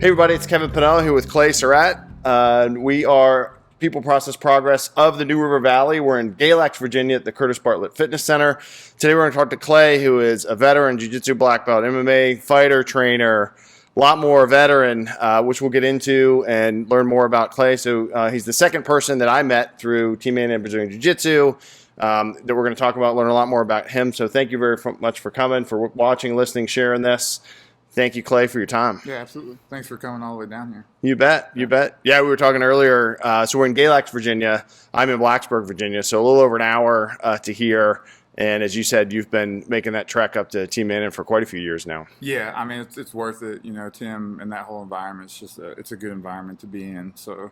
Hey everybody, it's Kevin Pannell here with Clay Surratt. We are People Process Progress of the New River Valley. We're in Galax, Virginia at the Curtis Bartlett Fitness Center. Today we're going to talk to Clay, who is a veteran Jiu-Jitsu Black Belt, MMA fighter, trainer, a lot more veteran, which we'll get into and learn more about Clay. So he's the second person that I met through Team Mannon and Brazilian Jiu-Jitsu that we're going to talk about, learn a lot more about him. So thank you very much for coming, for watching, listening, sharing this. Thank you, Clay, for your time. Yeah, absolutely. Thanks for coming all the way down here. You bet. You bet. Yeah, we were talking earlier. So we're in Galax, Virginia. I'm in Blacksburg, Virginia. So a little over an hour to here. And as you said, you've been making that trek up to Team Mannon for quite a few years now. Yeah, I mean, it's worth it. You know, Tim and that whole environment, it's a good environment to be in. So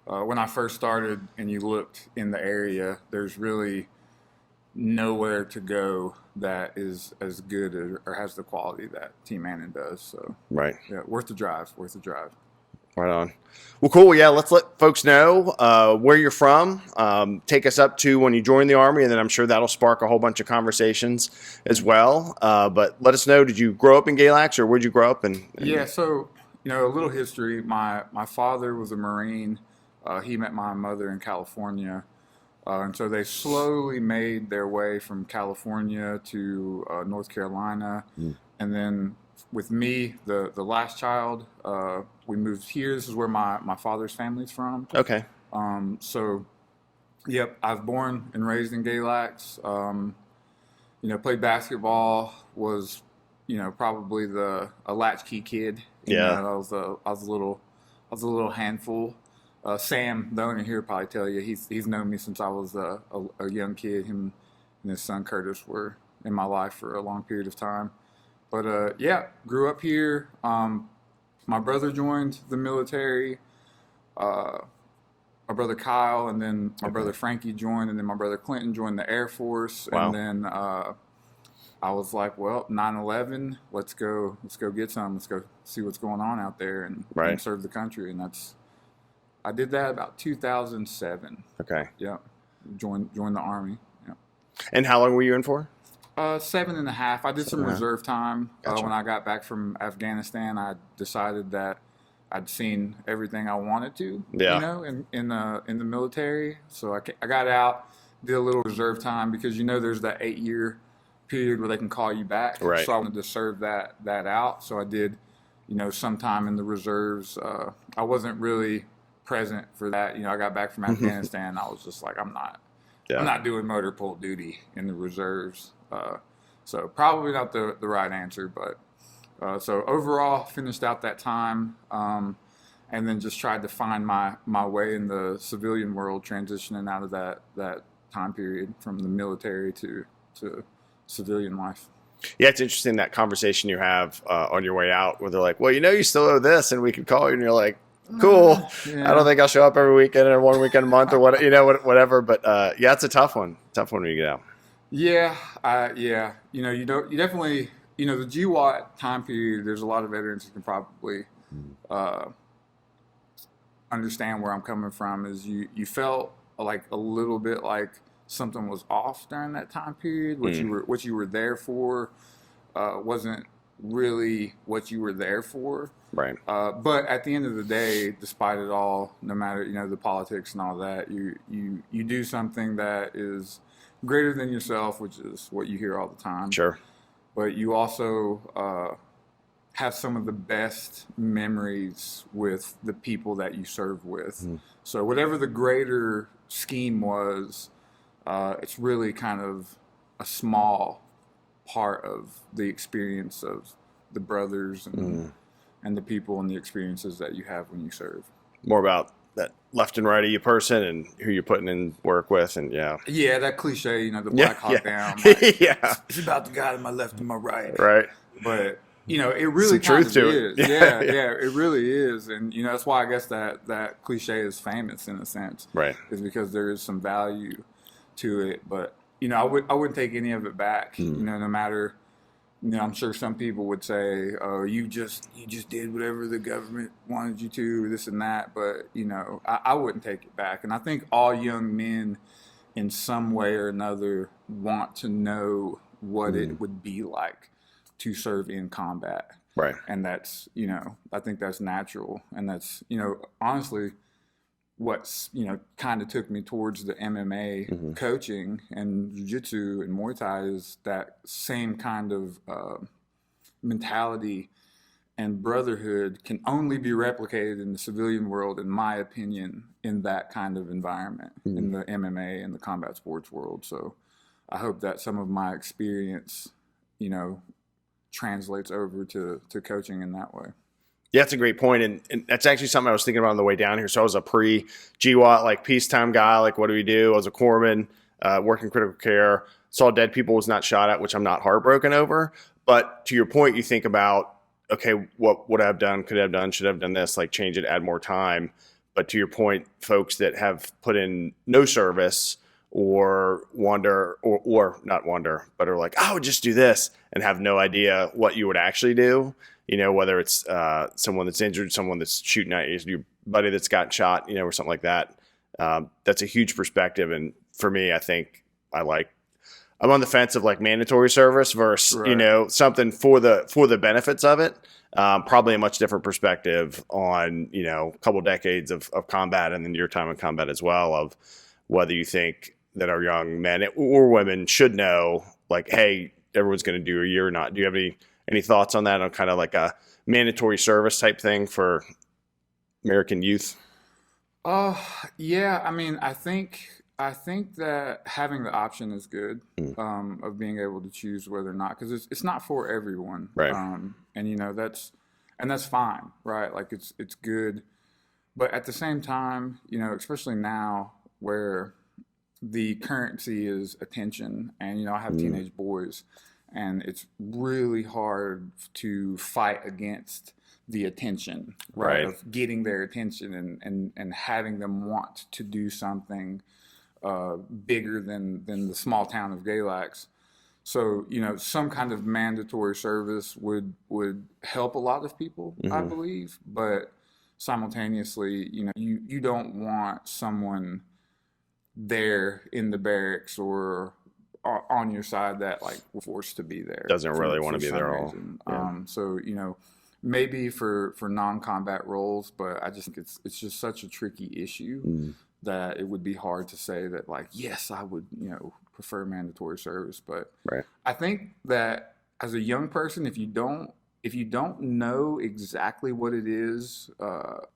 when I first started and you looked in the area, there's really nowhere to go that is as good or has the quality that Team Mannon does. So right, yeah, worth the drive. Right on. Well, cool. Yeah, let's let folks know where you're from. Take us up to when you joined the Army, and then I'm sure that'll spark a whole bunch of conversations as well. But let us know, did you grow up in Galax, or where'd you grow up? Yeah, so, you know, a little history. My father was a Marine. He met my mother in California. And so they slowly made their way from California to North Carolina. And then with me, the last child, we moved here. This is where my father's family's from. Okay. So, yep, I was born and raised in Galax. You know, played basketball, was, you know, probably a latchkey kid. You know, I was a little handful. Sam, the owner here, probably tell you he's known me since I was a young kid. Him and his son Curtis were in my life for a long period of time. But yeah, grew up here. My brother joined the military. My brother Kyle, and then my brother Frankie joined, and then my brother Clinton joined the Air Force. Wow. And then I was like, well, 9/11, let's go get some. Let's go see what's going on out there and serve the country. And I did that about 2007. Okay. Yeah. Joined the Army. Yeah. And how long were you in for? 7.5. I did some reserve time. Gotcha. When I got back from Afghanistan, I decided that I'd seen everything I wanted to, you know, in the military. So I got out, did a little reserve time because, you know, there's that 8-year period where they can call you back. Right. So I wanted to serve that out. So I did, you know, some time in the reserves. I wasn't really present for that. You know, I got back from Afghanistan. I was just like, I'm not doing motor pool duty in the reserves. So probably not the right answer, but so overall finished out that time, and then just tried to find my way in the civilian world, transitioning out of that time period from the military to civilian life. Yeah, it's interesting that conversation you have on your way out where they're like, well, you know, you still owe this and we could call you, and you're like, cool. Yeah. I don't think I'll show up every weekend or one weekend a month or what, you know, whatever. But yeah, it's a tough one. Tough one when you get out. Yeah, yeah. You know, you definitely, you know, the GWOT time period. There's a lot of veterans who can probably understand where I'm coming from. Is you felt like a little bit like something was off during that time period. What you were there for wasn't really what you were there for. Right. But at the end of the day, despite it all, no matter, you know, the politics and all that, you do something that is greater than yourself, which is what you hear all the time. Sure. But you also have some of the best memories with the people that you serve with. So whatever the greater scheme was, it's really kind of a small part of the experience of the brothers and the people and the experiences that you have when you serve. More about that left and right of you person and who you're putting in work with, and yeah, that cliche, you know, the Black Hawk down. Like, it's about the guy to my left and my right. Right. But you know, it really kind of is. Yeah, it really is, and you know, that's why I guess that cliche is famous in a sense. Right. Is because there is some value to it, but you know, I wouldn't take any of it back. You know, no matter. You know, I'm sure some people would say, "Oh, you just did whatever the government wanted you to, or this and that." But you know, I wouldn't take it back. And I think all young men, in some way or another, want to know what it would be like to serve in combat. Right. And that's, I think that's natural. And that's, honestly, what's, kind of took me towards the MMA coaching and jiu-jitsu and Muay Thai is that same kind of mentality and brotherhood can only be replicated in the civilian world, in my opinion, in that kind of environment, in the MMA and the combat sports world. So I hope that some of my experience, translates over to coaching in that way. Yeah, that's a great point. And that's actually something I was thinking about on the way down here. So I was a pre-GWOT, like peacetime guy. Like, what do we do? I was a corpsman, working critical care, saw dead people, was not shot at, which I'm not heartbroken over. But to your point, you think about, okay, what would I have done? Could I have done? Should I have done this? Like change it, add more time. But to your point, folks that have put in no service or wonder, or not wonder, but are like, I would just do this and have no idea what you would actually do. Whether it's someone that's injured, someone that's shooting at you, your buddy that's got shot, or something like that. That's a huge perspective. And for me, I think I'm on the fence of like mandatory service versus, Right. Something for the benefits of it. Probably a much different perspective on, a couple decades of combat and then your time in combat as well, of whether you think that our young men or women should know, like, hey, everyone's going to do a year or not. Do you have any thoughts on that, on kind of like a mandatory service type thing for American youth? Yeah. I mean, I think that having the option is good, of being able to choose whether or not, because it's not for everyone, Right. And that's fine, right? Like it's good, but at the same time, especially now where the currency is attention, and I have teenage boys, and it's really hard to fight against the attention, right? Of getting their attention and having them want to do something bigger than the small town of Galax. So, some kind of mandatory service would help a lot of people, I believe, but simultaneously, you don't want someone there in the barracks or on your side that like forced to be there. Doesn't really want to be there all. Yeah. So, maybe for non-combat roles, but I just think it's just such a tricky issue that it would be hard to say that like, yes, I would, prefer mandatory service. But Right. I think that as a young person, if you don't know exactly what it is,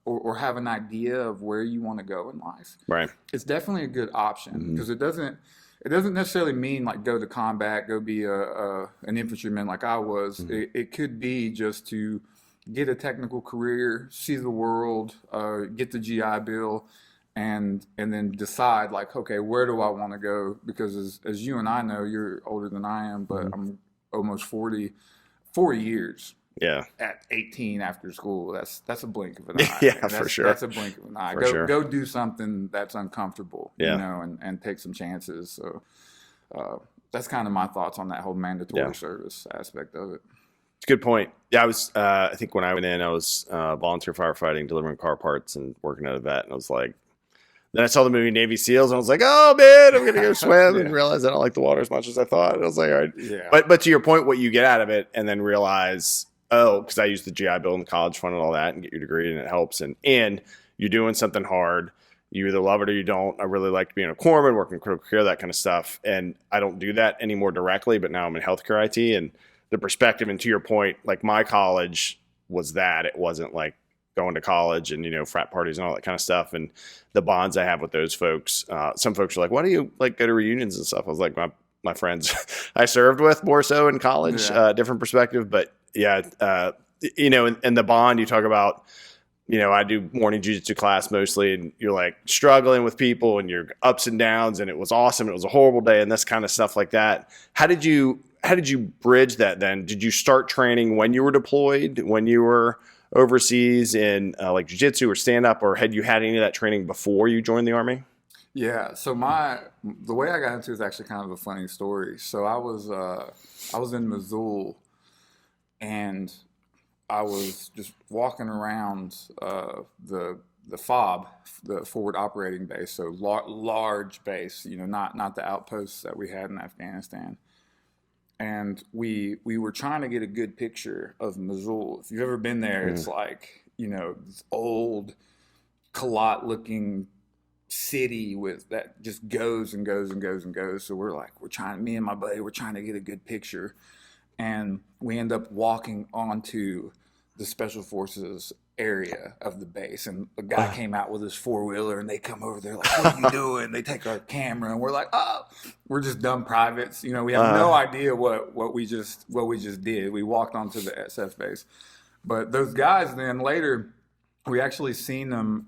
or have an idea of where you want to go in life, Right. it's definitely a good option, because it doesn't necessarily mean like go to combat, go be an infantryman like I was. It could be just to get a technical career, see the world, get the GI Bill, and then decide like, okay, where do I want to go? Because as you and I know, you're older than I am, but I'm almost 40. 4 years. Yeah. At 18 after school, that's a blink of an eye. Yeah, for sure. That's a blink of an eye. Go do something that's uncomfortable, and take some chances. So that's kind of my thoughts on that whole mandatory service aspect of it. It's a good point. Yeah, I think when I went in, I was volunteer firefighting, delivering car parts and working at a vet. And I was like, then I saw the movie Navy SEALs and I was like, oh man, I'm going to go swim and realize I don't like the water as much as I thought. And I was like, all right. Yeah. But to your point, what you get out of it and then realize, because I used the GI Bill in the college fund and all that and get your degree and it helps. And you're doing something hard. You either love it or you don't. I really liked being a corpsman, working critical care, that kind of stuff. And I don't do that anymore directly, but now I'm in healthcare IT. And the perspective, and to your point, like my college was that. It wasn't like going to college and, frat parties and all that kind of stuff. And the bonds I have with those folks, some folks are like, why do you like go to reunions and stuff? I was like, my friends I served with more so in college, different perspective. But yeah, and the bond you talk about, I do morning jiu-jitsu class mostly, and you're like struggling with people and your ups and downs, and it was awesome. It was a horrible day and this kind of stuff like that. How did you bridge that then? Did you start training when you were deployed, when you were overseas in like jiu-jitsu or stand-up, or had you had any of that training before you joined the Army? Yeah, so the way I got into it is actually kind of a funny story. So I was in Missoula, and I was just walking around the FOB, the forward operating base, so large base, not the outposts that we had in Afghanistan. and we were trying to get a good picture of Missoula. If you've ever been there, it's like, this old Kalot looking city with that just goes and goes and goes and goes. So me and my buddy, we're trying to get a good picture, and we end up walking onto the Special Forces area of the base, and a guy came out with his 4-wheeler, and they come over there like, what are you doing? They take our camera, and we're like, oh, we're just dumb privates, we have no idea what we just did. We walked onto the SF base, but those guys then later, we actually seen them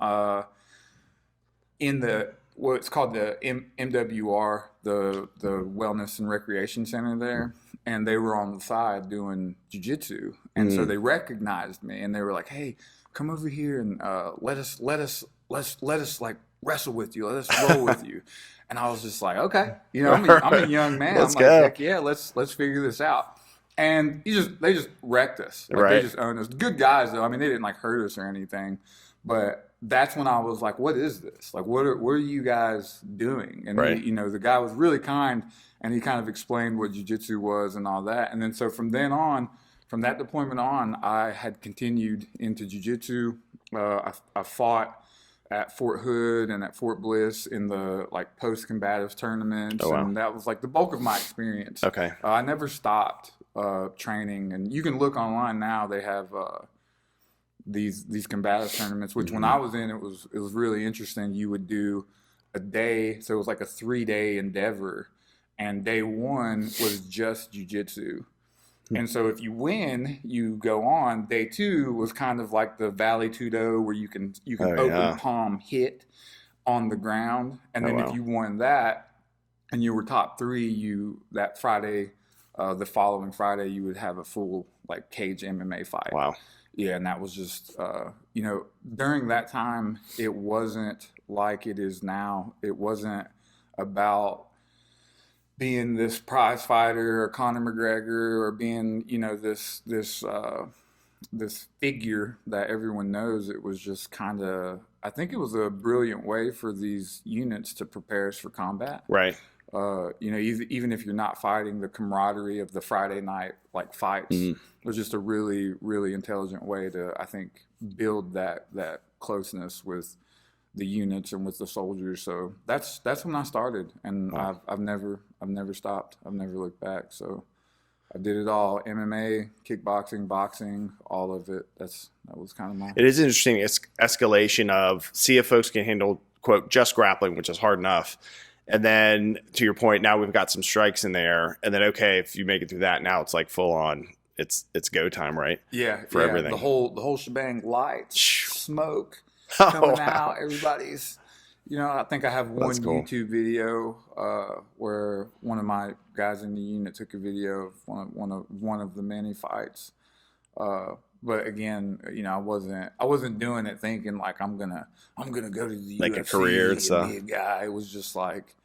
in what's called the MWR, the Wellness and Recreation Center there, and they were on the side doing jiu-jitsu, and so they recognized me, and they were like, hey, come over here and let us like wrestle with you, let us roll with you. And I was just like, okay, I'm a young man. Let's I'm go. like, heck yeah, let's figure this out. And they just wrecked us. Like, they just owned us. Good guys though. I mean, they didn't like hurt us or anything, but that's when I was like, what is this? Like, what are you guys doing? And he, the guy was really kind, and he kind of explained what jiu-jitsu was and all that. And then so from that deployment on, I had continued into jiu-jitsu. I fought at Fort Hood and at Fort Bliss in the like post-combative tournaments, and that was like the bulk of my experience. Okay. I never stopped training, and you can look online now. They have these combative tournaments, which when I was in, it was really interesting. You would do a day, so it was like a 3-day endeavor, and day 1 was just jiu-jitsu. And so if you win, you go on. Day 2 was kind of like the Valley Tudo, where you can open palm hit on the ground. And then if you won that and you were top 3, that Friday, the following Friday, you would have a full like cage MMA fight. Wow. Yeah, and that was just, during that time, it wasn't like it is now. It wasn't about being this prize fighter or Conor McGregor or being, this figure that everyone knows. It was just kind of, I think it was a brilliant way for these units to prepare us for combat. Right. Even if you're not fighting, the camaraderie of the Friday night like fights was just a really, really intelligent way to, I think, build that closeness with the units and with the soldiers. So that's when I started, and I've never stopped. I've never looked back. So I did it all: MMA, kickboxing, boxing, all of it. That was kind of my. It is interesting. It's escalation of see if folks can handle quote just grappling, which is hard enough. And then to your point, now we've got some strikes in there, and then okay, if you make it through that, now it's like full on. It's go time, right? Yeah, for everything. The whole shebang. Lights, smoke coming out. Everybody's, I think I have one YouTube video where one of my guys in the unit took a video of one of the many fights. But again, I wasn't doing it thinking like I'm gonna go to the like UFC a career and stuff. Be a guy. It was just like.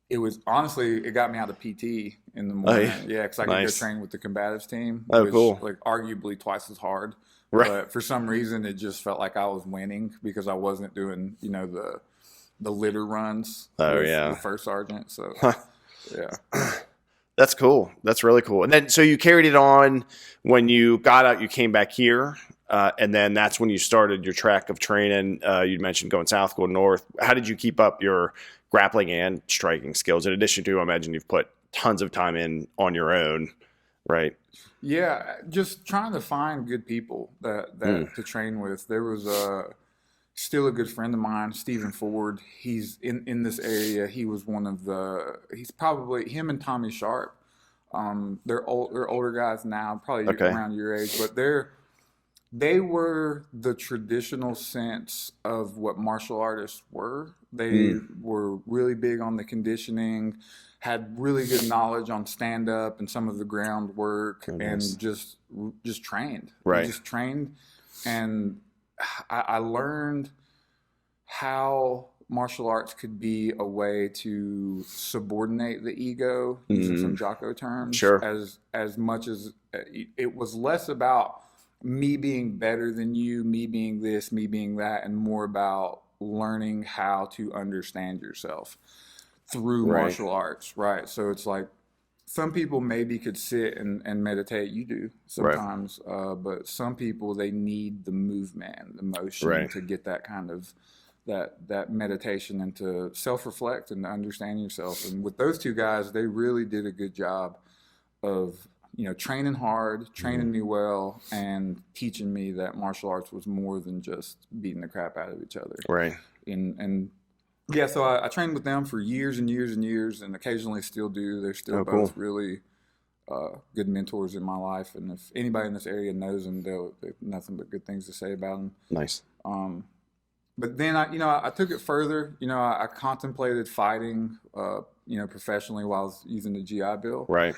It was honestly, it got me out of PT in the morning. Yeah, because I could go train with the combatives team. Which, cool. Like arguably twice as hard. Right. But for some reason, it just felt like I was winning because I wasn't doing, the litter runs. The first sergeant. So, yeah. That's cool. That's really cool. And then, so you carried it on when you got out. You came back here, and then that's when you started your track of training. You mentioned going south, going north. How did you keep up your grappling and striking skills? In addition to, I imagine you've put tons of time in on your own, right? Yeah, just trying to find good people that to train with. There was still a good friend of mine, Stephen Ford. He's in this area. He was he's probably him and Tommy Sharp. They're older guys now, probably around your age, but they were the traditional sense of what martial artists were. They were really big on the conditioning, had really good knowledge on stand-up and some of the groundwork, and just trained. Right. Just trained, and I learned how martial arts could be a way to subordinate the ego, using some Jocko terms. Sure. As much as it was less about me being better than you, me being this, me being that, and more about learning how to understand yourself through martial arts, right? So it's like some people maybe could sit and meditate. You do sometimes, but some people, they need the movement and the motion to get that kind of that meditation and to self-reflect and to understand yourself. And with those two guys, they really did a good job of, you know, training hard, training me well, and teaching me that martial arts was more than just beating the crap out of each other. Right. And yeah, so I trained with them for years and years and years, and occasionally still do. They're still both really good mentors in my life. And if anybody in this area knows them, they've nothing but good things to say about them. Nice. But then I took it further. You know, I contemplated fighting, professionally while I was using the GI Bill. Right.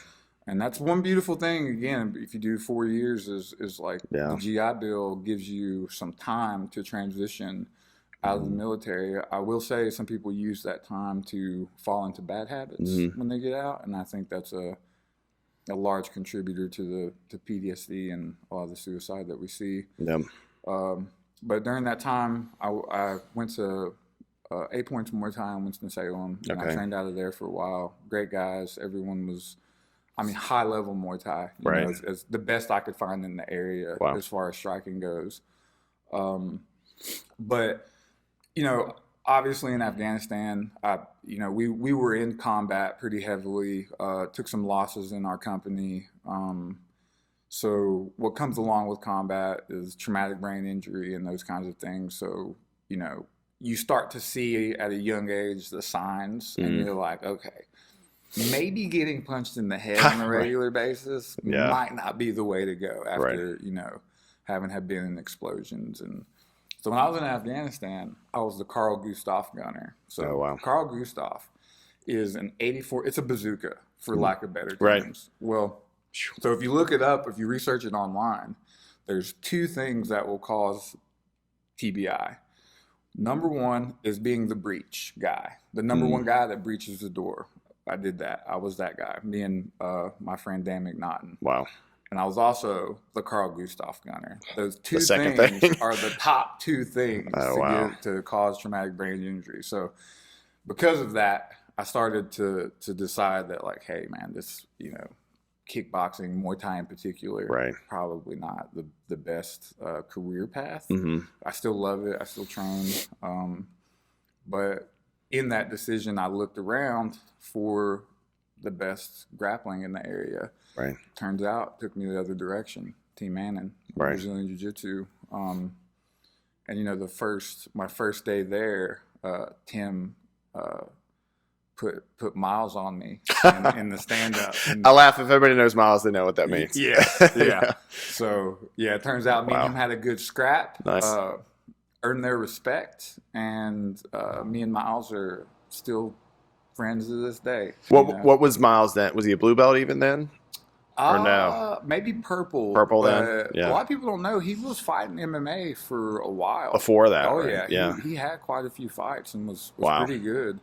And that's one beautiful thing. Again, if you do 4 years, is like the GI Bill gives you some time to transition out of the military. I will say some people use that time to fall into bad habits when they get out, and I think that's a large contributor to PTSD and a lot of the suicide that we see. Yep. But during that time, I went to 8 Points Muay Thai in Winston-Salem, and I trained out of there for a while. Great guys. Everyone was, high-level Muay Thai. You know, as the best I could find in the area as far as striking goes. But, you know, obviously in Afghanistan, we were in combat pretty heavily, took some losses in our company. So what comes along with combat is traumatic brain injury and those kinds of things. So, you know, you start to see at a young age the signs, and you're like, okay, maybe getting punched in the head on a regular basis might not be the way to go after, you know, having been in explosions. And so when I was in Afghanistan, I was the Carl Gustav gunner. So Carl Gustav is an 84, it's a bazooka, for lack of better terms. Well, so if you look it up, if you research it online, there's two things that will cause TBI. Number one is being the breach guy, the number one guy that breaches the door. I did that. I was that guy, me and my friend Dan McNaughton. Wow. And I was also the Carl Gustav gunner. Those two things are the top two things to cause traumatic brain injury. So because of that, I started to decide that, like, hey, man, this, you know, kickboxing, Muay Thai in particular, probably not the best career path. I still love it. I still train. But in that decision, I looked around for the best grappling in the area. Turns out, took me the other direction. Team Mannon, Brazilian Jiu-Jitsu. And, you know, my first day there, Tim put Miles on me in the stand-up. I laugh. If everybody knows Miles, they know what that means. Yeah. So, it turns out me and him had a good scrap. Nice. Earned their respect, and me and Miles are still friends to this day. What was Miles then? Was he a blue belt even then? Or no? Maybe purple. Purple then? Yeah. A lot of people don't know he was fighting MMA for a while. Before that? Oh, yeah. He had quite a few fights and was pretty good.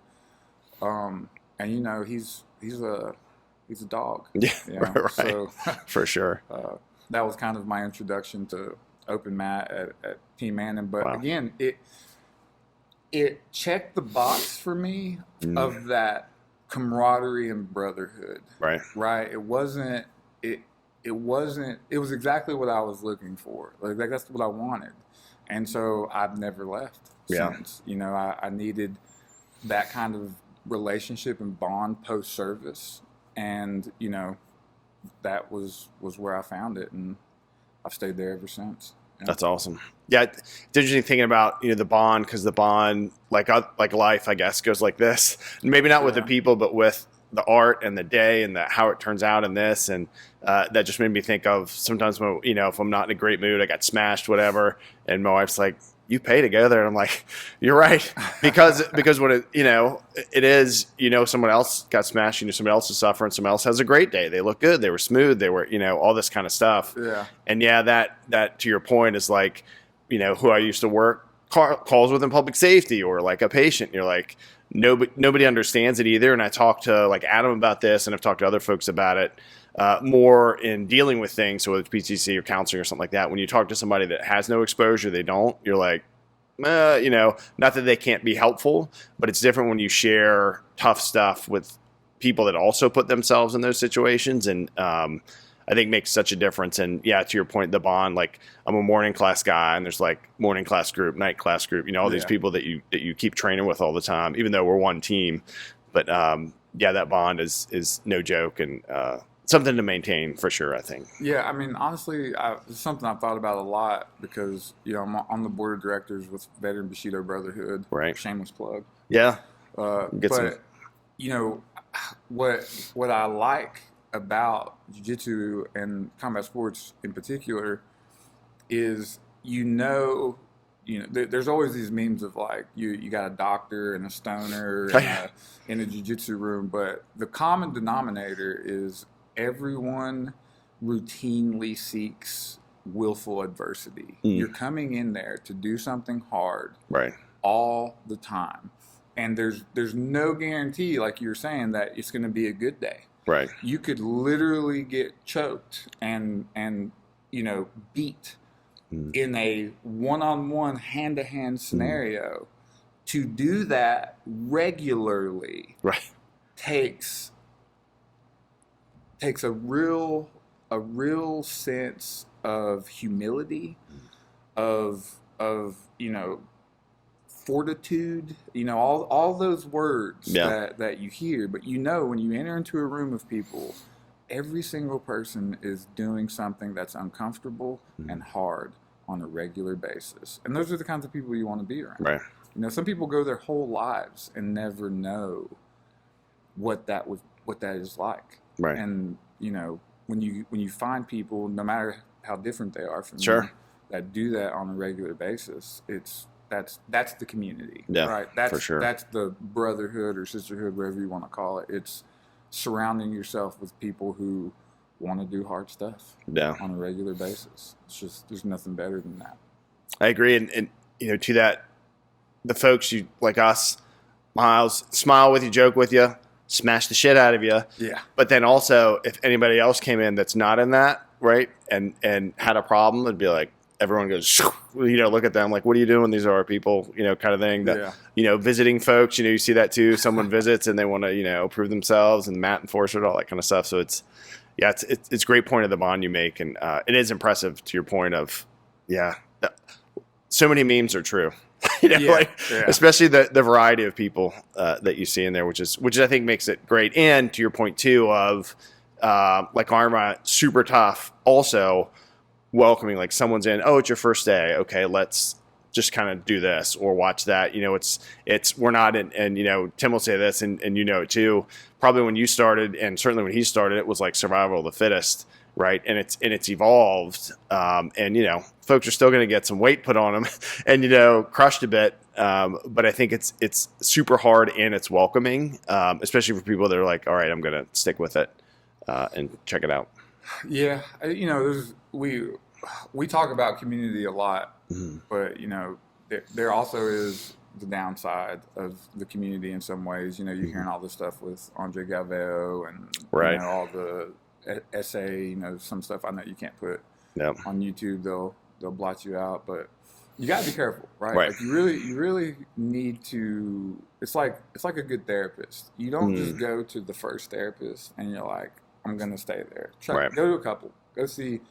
And, you know, he's a dog. Yeah, you know? So, for sure. That was kind of my introduction to open mat at Team Mannon. But again, it checked the box for me of that camaraderie and brotherhood. Right. It wasn't. It was exactly what I was looking for. Like that's what I wanted, and so I've never left since. You know, I needed that kind of relationship and bond post service, and you know, that was where I found it, and I've stayed there ever since. Yeah. That's awesome. Yeah, it's interesting thinking about, you know, the bond, because the bond, like life, I guess, goes like this. Maybe not with the people, but with the art and the day and how it turns out in this. And that just made me think of sometimes when, you know, if I'm not in a great mood, I got smashed, whatever, and my wife's like, you pay to go there. And I'm like, you're right. Because what it, you know, it is, you know, someone else got smashed, you know, somebody else is suffering, someone else has a great day. They look good. They were smooth. They were, you know, all this kind of stuff. Yeah. And that to your point is like, you know, who I used to work calls with in public safety, or like a patient. You're like, nobody understands it either. And I talked to like Adam about this, and I've talked to other folks about it. More in dealing with things, so whether it's PTC or counseling or something like that, when you talk to somebody that has no exposure, you're like, you know, not that they can't be helpful, but it's different when you share tough stuff with people that also put themselves in those situations, and I think makes such a difference. And yeah, to your point, the bond, like I'm a morning class guy, and there's like morning class group, night class group, all these people that you keep training with all the time, even though we're one team. But yeah, that bond is no joke, and something to maintain for sure, I think. Yeah, I mean, honestly, it's something I've thought about a lot because, I'm on the board of directors with Veteran Bushido Brotherhood. Right. Shameless plug. Yeah. But, what I like about jiu-jitsu and combat sports in particular is, there's always these memes of like you got a doctor and a stoner in a jiu-jitsu room, but the common denominator is everyone routinely seeks willful adversity. You're coming in there to do something hard, right, all the time, and there's no guarantee, like you were saying, that it's going to be a good day. Right. You could literally get choked and beat in a one-on-one, hand-to-hand scenario. To do that regularly, right, takes a real sense of humility, of fortitude, all those words that you hear. But when you enter into a room of people, every single person is doing something that's uncomfortable and hard on a regular basis. And those are the kinds of people you want to be around. Right. Some people go their whole lives and never know what that is like. Right. And when you find people, no matter how different they are from you, that do that on a regular basis, that's the community. Yeah, right. That's for sure. That's the brotherhood or sisterhood, whatever you want to call it. It's surrounding yourself with people who want to do hard stuff on a regular basis. It's just, there's nothing better than that. I agree. And to that, the folks you like us, Miles, smile with you, joke with you, smash the shit out of you. Yeah. But then also, if anybody else came in that's not in that, right, and had a problem, it'd be like, everyone goes, look at them like, what are you doing? These are our people, kind of thing. That, visiting folks, you see that too. Someone visits and they want to, prove themselves, and Matt enforcer, all that kind of stuff. So it's a great point of the bond you make. And it is impressive to your point of, so many memes are true. Especially the variety of people that you see in there, which I think makes it great. And to your point too of like Arma, super tough, also welcoming, like someone's in, oh, it's your first day, okay, let's just kind of do this or watch that. It's we're not in, and Tim will say this, and it too, probably when you started, and certainly when he started, it was like survival of the fittest, right? And it's evolved, and folks are still going to get some weight put on them and crushed a bit, but I think it's super hard, and it's welcoming, especially for people that are like, all right, I'm going to stick with it and check it out. Yeah, we talk about community a lot, but there also is the downside of the community in some ways. You're hearing all this stuff with Andre Galvao and all the essay, some stuff I know you can't put on YouTube. They'll blot you out, but you got to be careful, right? Like you really need to. It's like a good therapist. You don't just go to the first therapist and you're like, I'm going to stay there. Go to a couple. Go see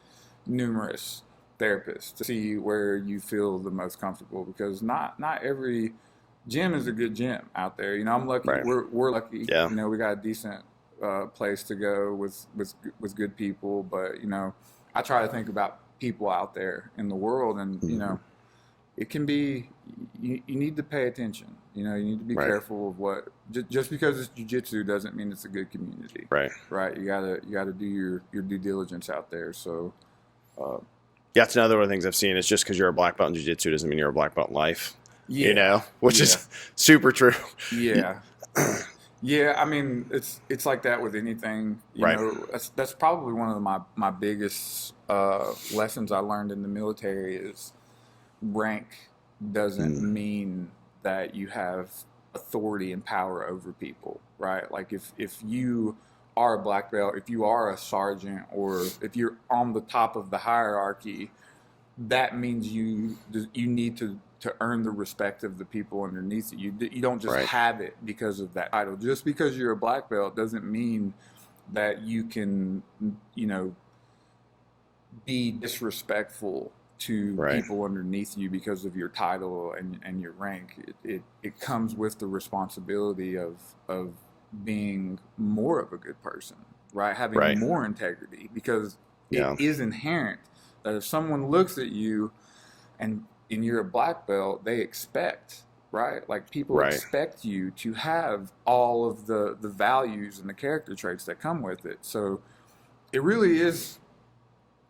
numerous therapists to see where you feel the most comfortable, because not every gym is a good gym out there. I'm lucky. We're lucky. Yeah. We got a decent place to go with good people, but I try to think about people out there in the world, and it can be, you need to pay attention. You need to be careful of what, just because it's jiu-jitsu doesn't mean it's a good community. Right. You gotta do your due diligence out there. So, that's another one of the things I've seen. Is just because you're a black belt in jiu-jitsu doesn't mean you're a black belt in life. Yeah. Which is super true. Yeah. Yeah. I mean, it's like that with anything. That's probably one of my biggest lessons I learned in the military is rank doesn't mean that you have authority and power over people, right? Like if you are a black belt, if you are a sergeant, or if you're on the top of the hierarchy, that means you need to earn the respect of the people underneath you. You don't just have it because of that title. Just because you're a black belt doesn't mean that you can, be disrespectful to people underneath you because of your title and your rank. It comes with the responsibility of being more of a good person, right? Having more integrity, because it is inherent that if someone looks at you and you're a black belt, they expect, right? Like people expect you to have all of the values and the character traits that come with it. So it really is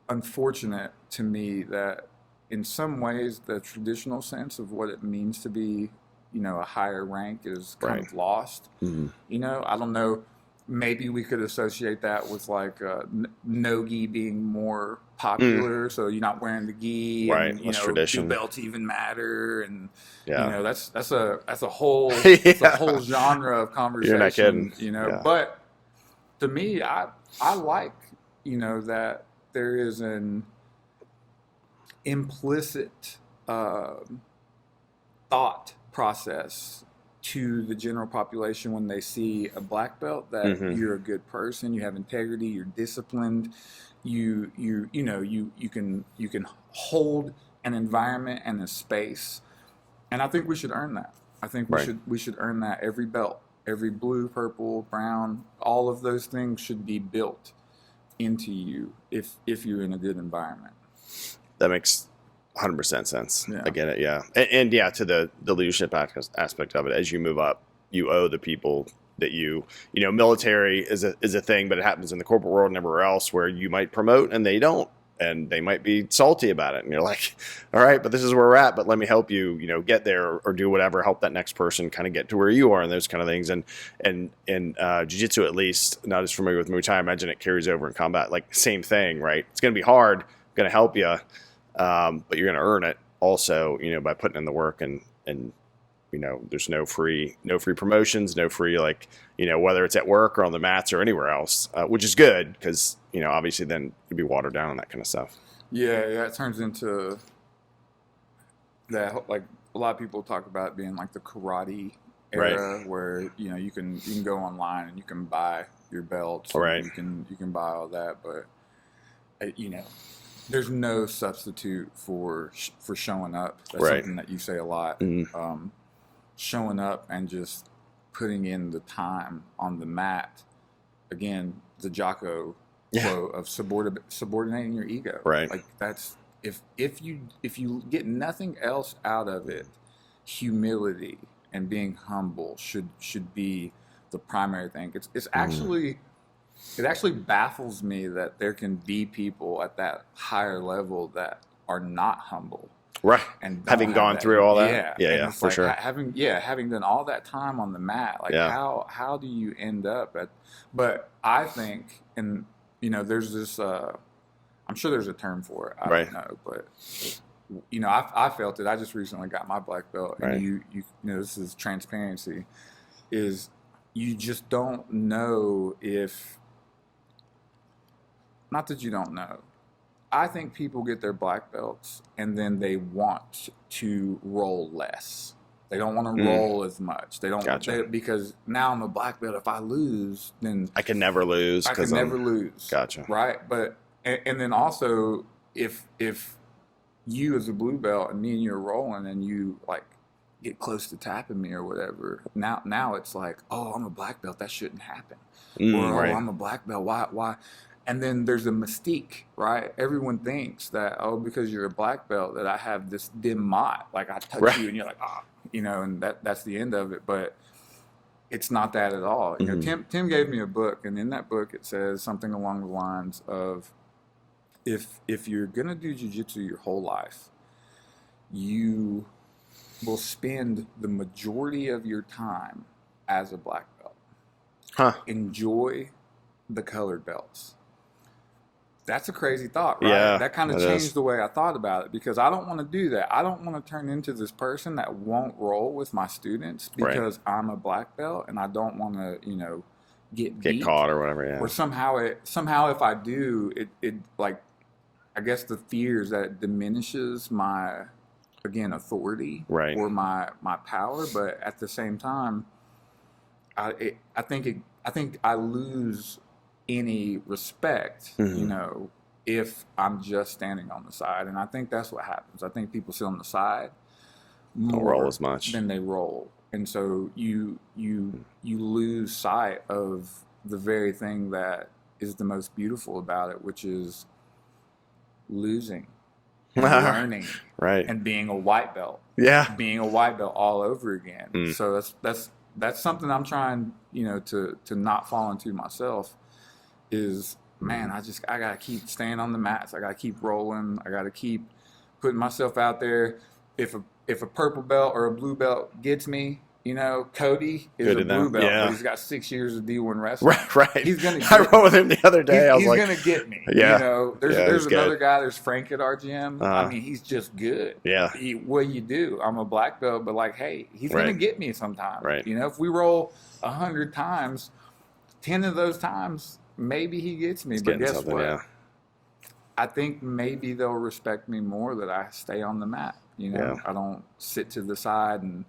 unfortunate to me that in some ways the traditional sense of what it means to be, a higher rank is kind of lost. Mm-hmm. I don't know. Maybe we could associate that with like no-gi being more popular, so you're not wearing the gi, and do belts even matter? And that's a whole that's a whole genre of conversation. You're not kidding. But to me, I like that there is an implicit thought process to the general population when they see a black belt, that you're a good person, you have integrity, you're disciplined, you can hold an environment and a space, and I think we should earn that. I think we should earn that. Every belt, every blue, purple, brown, all of those things should be built into you if you're in a good environment. That makes 100% sense. Yeah. I get it. Yeah. And to the leadership aspect of it, as you move up, you owe the people that military is a thing, but it happens in the corporate world and everywhere else, where you might promote and they don't, and they might be salty about it. And you're like, all right, but this is where we're at, but let me help you, get there or do whatever, help that next person kind of get to where you are, and those kind of things. And jiu-jitsu, at least, not as familiar with Muay Thai, I imagine it carries over in combat, like same thing, right? It's going to be hard, going to help you. But you're going to earn it also, by putting in the work, and there's no free promotions, no free, whether it's at work or on the mats or anywhere else, which is good, because, obviously then you'd be watered down and that kind of stuff. Yeah. It turns into that, like a lot of people talk about it being like the karate era, where, you can go online and you can buy your belts, you can buy all that, but there's no substitute for showing up. That's something that you say a lot. Mm-hmm. Showing up and just putting in the time on the mat. Again, the Jocko flow of subordinating your ego. Right. Like that's if you get nothing else out of it, humility and being humble should be the primary thing. It's actually. It actually baffles me that there can be people at that higher level that are not humble. Right. And having gone through all that. Yeah, for sure. Having done all that time on the mat, how do you end up at, but I think, and there's this, I'm sure there's a term for it. I don't know, but I felt it. I just recently got my black belt, and you this is transparency, is you just don't know if, not that you don't know. I think people get their black belts and then they want to roll less. They don't want to roll as much. They don't because now I'm a black belt. If I lose, then I can never lose. I can never lose. Gotcha. Right, but and then also if you as a blue belt and me and you are rolling and you like get close to tapping me or whatever, now it's like, oh, I'm a black belt, that shouldn't happen. Or I'm a black belt, why? And then there's a mystique, right? Everyone thinks that, because you're a black belt, that I have this dim mot. Like I touch you and you're like, and that's the end of it. But it's not that at all. Tim gave me a book, and in that book it says something along the lines of, if you're gonna do jiu-jitsu your whole life, you will spend the majority of your time as a black belt. Enjoy the colored belts. That's a crazy thought, right? Yeah, that kind of changed the way I thought about it, because I don't want to do that. I don't want to turn into this person that won't roll with my students because I'm a black belt, and I don't want to, get caught or whatever. Yeah. Or somehow if I do, it like I guess the fear is that it diminishes my, again, authority Right. or my power, but at the same time, I think I lose any respect, you know, if I'm just standing on the side, and I think that's what happens. I think people sit on the side Don't more roll as much. than they roll, and so you lose sight of the very thing that is the most beautiful about it, which is losing, and learning, Right. and being a white belt. Yeah. Being a white belt all over again. So that's something I'm trying, you know, to not fall into myself. Is, man, I gotta keep staying on the mats. I gotta keep rolling. I gotta keep putting myself out there. If a purple belt or a blue belt gets me, you know, Cody is Good a to know. blue belt, Yeah. but he's got 6 years of D1 wrestling. Right. He's gonna. I rolled with him the other day. I was he's like, gonna get me. Yeah. You know, Yeah, there's he's another good. guy. There's Frank at our gym. I mean, he's just good. Yeah. What you do? I'm a black belt, but like, hey, he's gonna get me sometime. Right. You know, if we roll 100 times, 10 of those times, maybe he gets me. But guess what? Yeah. I think maybe they'll respect me more that I stay on the mat. You know, Yeah. I don't sit to the side and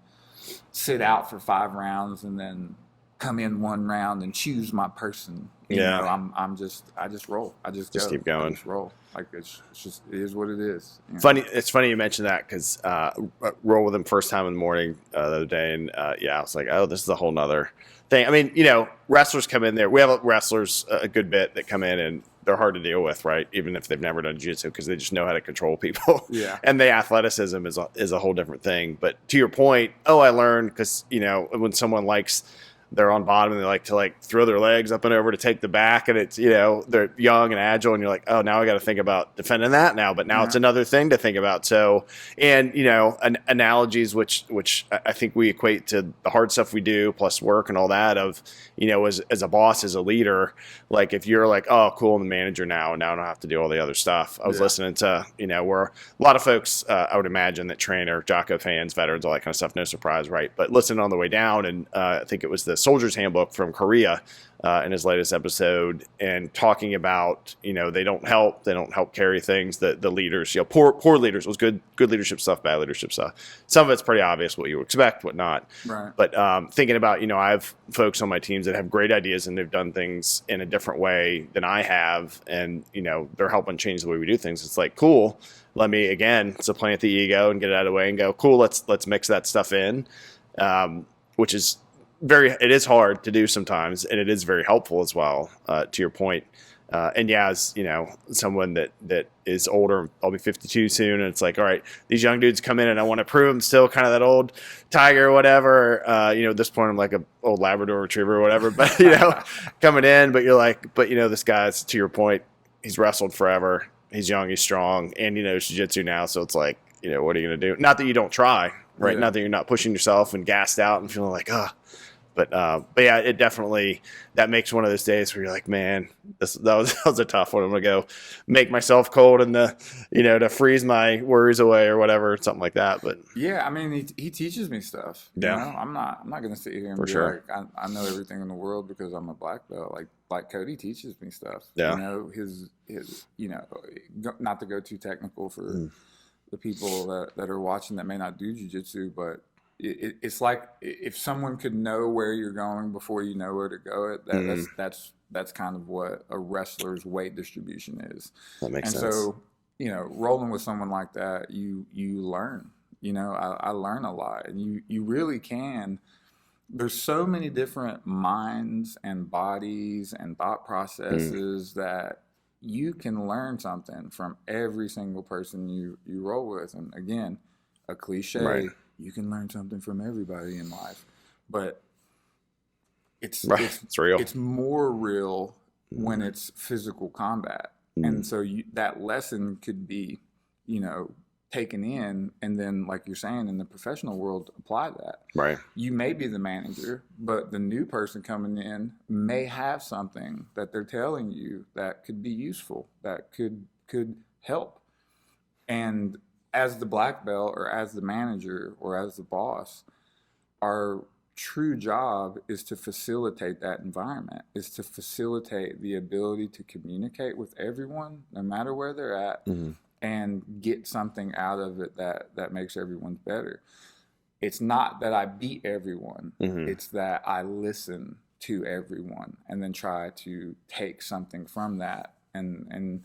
sit out for 5 rounds and then come in 1 round and choose my person. You know, I just roll. I just go. Keep going. I just roll. Like it is what it is. You know? Funny. It's funny you mentioned that because roll with him first time in the morning the other day, and I was like, oh, this is a whole nother thing. I mean, you know, wrestlers come in there. We have wrestlers a good bit that come in and they're hard to deal with, right? Even if they've never done jiu-jitsu, because they just know how to control people. Yeah. And the athleticism is a whole different thing. But to your point, I learned because, you know, when someone they're on bottom and they like to throw their legs up and over to take the back, and it's, you know, they're young and agile, and you're like, oh, now I got to think about defending that now, but now it's another thing to think about. So, and, you know, analogies, which I think we equate to the hard stuff we do plus work and all that of, you know, as a boss, as a leader, like if you're like, oh, cool, I'm the manager now, and now I don't have to do all the other stuff. I was listening to, you know, where a lot of folks, I would imagine that train are Jocko fans, veterans, all that kind of stuff. No surprise, right? But listening on the way down, and I think it was the Soldier's Handbook from Korea in his latest episode, and talking about, you know, they don't help carry things. The leaders, you know, poor leaders was good leadership stuff, bad leadership stuff. Some of it's pretty obvious what you would expect, what not. Right. But thinking about, you know, I have folks on my teams that have great ideas and they've done things in a different way than I have, and, you know, they're helping change the way we do things. It's like, cool, let me again supplant the ego and get it out of the way and go, cool, let's mix that stuff in, which is it is hard to do sometimes, and it is very helpful as well, to your point. And as you know, someone that is older, I'll be 52 soon, and it's like, all right, these young dudes come in, and I want to prove I'm still kind of that old tiger or whatever. You know, at this point, I'm like an old Labrador Retriever or whatever, but, you know, coming in, but you're like, but, you know, this guy's, to your point, he's wrestled forever. He's young, he's strong, and he knows jiu-jitsu now, so it's like, you know, what are you going to do? Not that you don't try, right? Yeah. Not that you're not pushing yourself and gassed out and feeling like, But yeah, it definitely, that makes one of those days where you're like, man, that was a tough one. I'm gonna go make myself cold and to freeze my worries away or whatever, something like that. But yeah, I mean, he teaches me stuff. Yeah. You know? I'm not gonna sit here and For be sure. like, I know everything in the world because I'm a black belt. Like Cody teaches me stuff. Yeah. You know, his you know, not to go too technical for the people that are watching that may not do jiu-jitsu, but it's like if someone could know where you're going before you know where to go, that's kind of what a wrestler's weight distribution is. That makes sense. And so, you know, rolling with someone like that, you learn. You know, I learn a lot, and you really can. There's so many different minds and bodies and thought processes that you can learn something from every single person you roll with. And again, a cliche. Right. You can learn something from everybody in life, but it's real. It's more real when it's physical combat, and so that lesson could be, you know, taken in, and then, like you're saying, in the professional world, apply that. Right. You may be the manager, but the new person coming in may have something that they're telling you that could be useful, that could help, and as the black belt or as the manager or as the boss, our true job is to facilitate that environment, is to facilitate the ability to communicate with everyone, no matter where they're at, and get something out of it that makes everyone better. It's not that I beat everyone. It's that I listen to everyone and then try to take something from that. And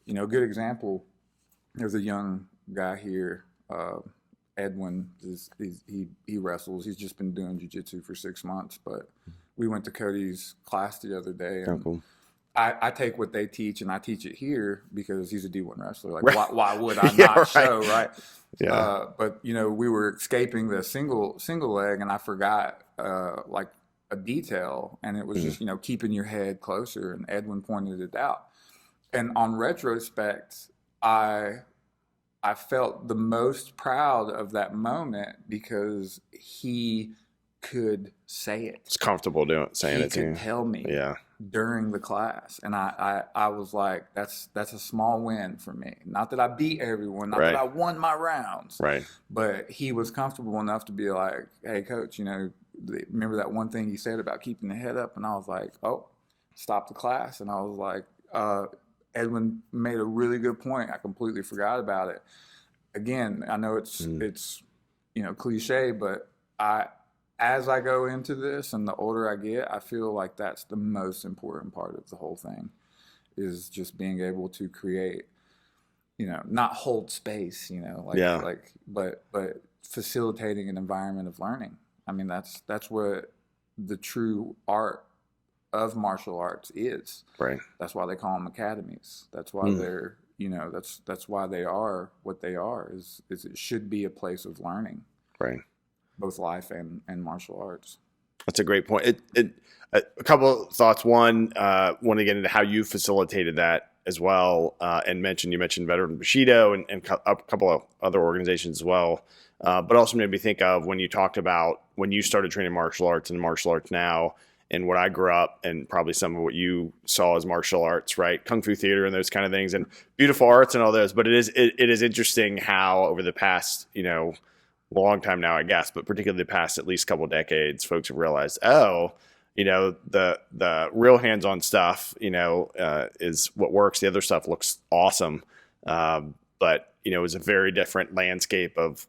you know, a good example, there's a young guy here, Edwin, he wrestles. He's just been doing jiu-jitsu for 6 months, but we went to Cody's class the other day, and cool. I take what they teach and I teach it here because he's a D1 wrestler. Like, why would I not show, right? Yeah. But you know, we were escaping the single leg, and I forgot like a detail, and it was just, you know, keeping your head closer. And Edwin pointed it out, and on retrospect, I felt the most proud of that moment because he could say it. It's comfortable saying it to you. He could tell me during the class. And I was like, that's a small win for me. Not that I beat everyone, not that I won my rounds. Right. But he was comfortable enough to be like, hey, coach, you know, remember that one thing you said about keeping the head up? And I was like, oh, stop the class. And I was like, Edwin made a really good point. I completely forgot about it. Again, I know it's you know, cliche, but as I go into this and the older I get, I feel like that's the most important part of the whole thing, is just being able to create, you know, not hold space, you know, but facilitating an environment of learning. I mean, that's what the true art of martial arts is. Right. That's why they call them academies. That's why they're, you know, that's why they are what they are, is it should be a place of learning. Right. Both life and martial arts. That's a great point. A couple of thoughts. One, want to get into how you facilitated that as well, and you mentioned Veteran Bushido and a couple of other organizations as well. But also made me think of when you talked about when you started training martial arts and martial arts now, and what I grew up and probably some of what you saw as martial arts, right? Kung Fu theater and those kind of things, and beautiful arts and all those. But it is interesting how over the past, you know, long time now, I guess, but particularly the past at least couple of decades, folks have realized, oh, you know, the real hands-on stuff, you know, is what works. The other stuff looks awesome. But, you know, it was a very different landscape of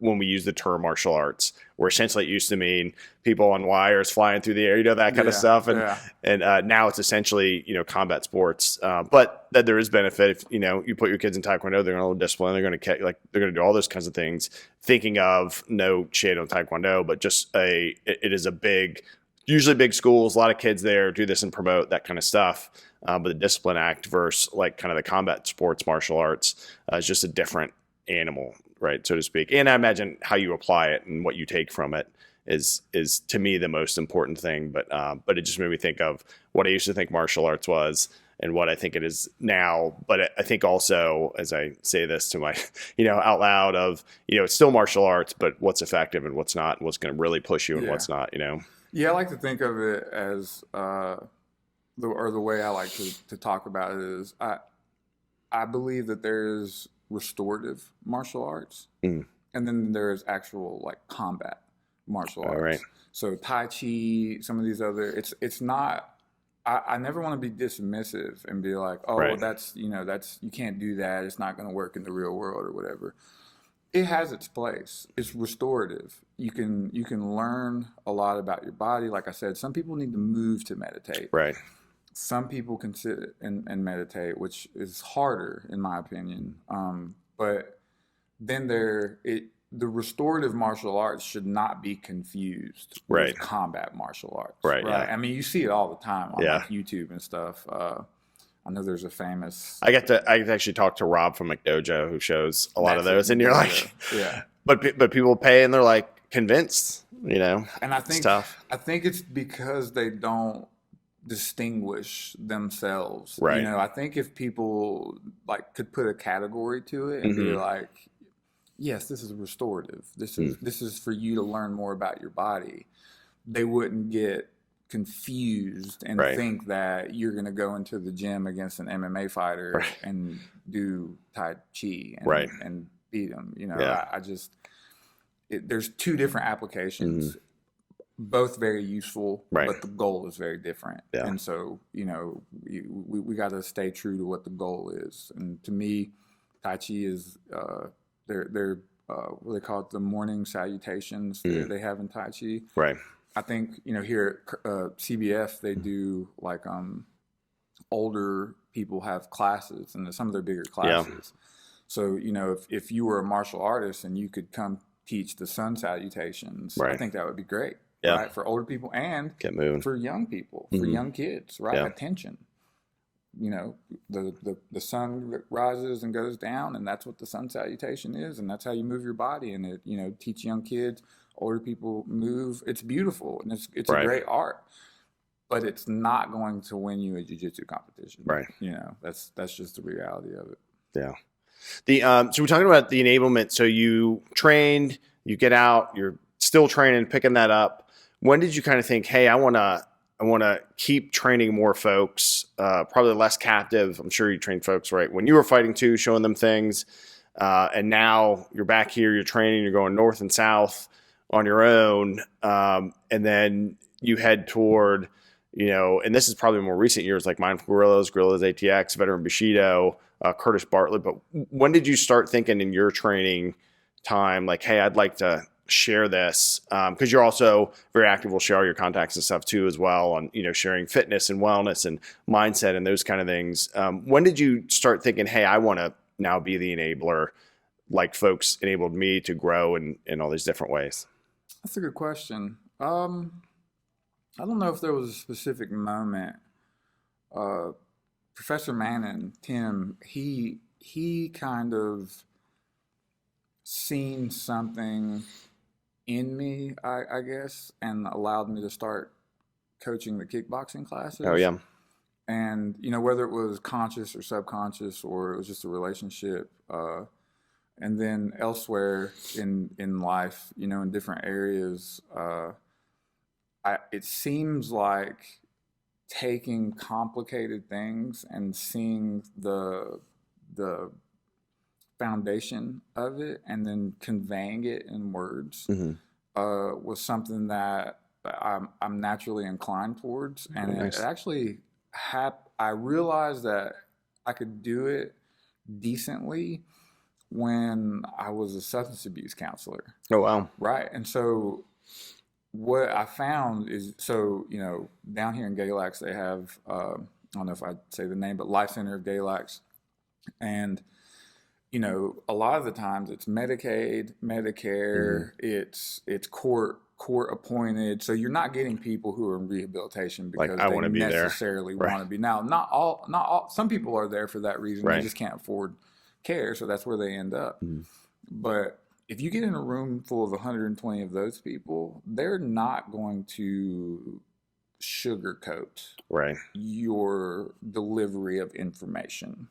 when we use the term martial arts, where essentially it used to mean people on wires flying through the air, you know, that kind of stuff. And now it's essentially, you know, combat sports. But that there is benefit if, you know, you put your kids in Taekwondo, they're going to learn discipline. They're going to they're going to do all those kinds of things. Thinking of no shade on Taekwondo, but just it is usually big schools, a lot of kids there do this and promote that kind of stuff. But the discipline act versus like kind of the combat sports martial arts is just a different animal, right, so to speak. And I imagine how you apply it and what you take from it is to me the most important thing. But it just made me think of what I used to think martial arts was and what I think it is now. But I think also, as I say this to my, you know, out loud, of, you know, it's still martial arts, but what's effective and what's not, and what's going to really push you and what's not, you know. Yeah, I like to think of it as the way I like to talk about it is I believe that there's restorative martial arts, and then there's actual like combat martial arts. Right. So Tai Chi, some of these other, it's not. I never want to be dismissive and be like, oh, well, that's you can't do that. It's not going to work in the real world or whatever. It has its place. It's restorative. You can learn a lot about your body. Like I said, some people need to move to meditate. Right. Some people can sit and meditate, which is harder in my opinion. But then the restorative martial arts should not be confused with combat martial arts. Right. Yeah. I mean, you see it all the time on like YouTube and stuff. I know there's a famous. I get to actually talk to Rob from McDojo, who shows a lot of those, and you're like, yeah. But people pay and they're like convinced, you know. And I think it's tough. I think it's because they don't distinguish themselves. Right. You know, I think if people like could put a category to it and be like, yes, this is restorative. This is for you to learn more about your body. They wouldn't get confused and think that you're going to go into the gym against an MMA fighter and do Tai Chi and beat them. You know, I just there's two different applications both very useful, Right. but the goal is very different. Yeah. And so, we got to stay true to what the goal is. And to me, Tai Chi is they're what they call it, the morning salutations that they have in Tai Chi. Right. I think here at CBF they do like older people have classes, and some of their bigger classes. So if you were a martial artist and you could come teach the sun salutations, Right. I think that would be great. Yeah. Right, for older people and Get moving. for young people, for young kids, right? Yeah. Attention. The sun rises and goes down, and that's what the sun salutation is, and that's how you move your body. And it, teach young kids, older people move. It's beautiful, and it's Right. a great art, but it's not going to win you a jiu-jitsu competition. Right. That's just the reality of it. Yeah. So we're talking about the enablement. So you trained, you get out, you're still training, picking that up. When did you kind of think, hey, I want to keep training more folks, probably less captive? I'm sure you trained folks, right, when you were fighting too, showing them things. And now you're back here, you're training, you're going north and south on your own. And then you head toward, and this is probably more recent years, like Mindful Guerrillas, Guerrillas ATX, Veteran Bushido, Curtis Bartlett. But when did you start thinking in your training time, like, hey, I'd like to share this? Because you're also very active. We'll share all your contacts and stuff too, as well, on, sharing fitness and wellness and mindset and those kind of things. When did you start thinking, hey, I want to now be the enabler, like folks enabled me to grow in all these different ways? That's a good question. I don't know if there was a specific moment. Professor Mannon, Tim, he kind of seen something in me, I guess, and allowed me to start coaching the kickboxing classes. Oh, yeah. And, whether it was conscious or subconscious, or it was just a relationship, and then elsewhere in life, in different areas, it seems like taking complicated things and seeing the foundation of it and then conveying it in words was something that I'm naturally inclined towards. And Nice. it actually I realized that I could do it decently when I was a substance abuse counselor. Oh, wow. Right. And so what I found is, down here in Galax, they have, I don't know if I'd say the name, but Life Center of Galax. And, a lot of the times it's Medicaid, Medicare, it's court appointed. So you're not getting people who are in rehabilitation because Like, I wanna be there. necessarily Right. want to be. Now, not all, some people are there for that reason. Right. They just can't afford care. So that's where they end up. But if you get in a room full of 120 of those people, they're not going to sugarcoat Right. your delivery of information.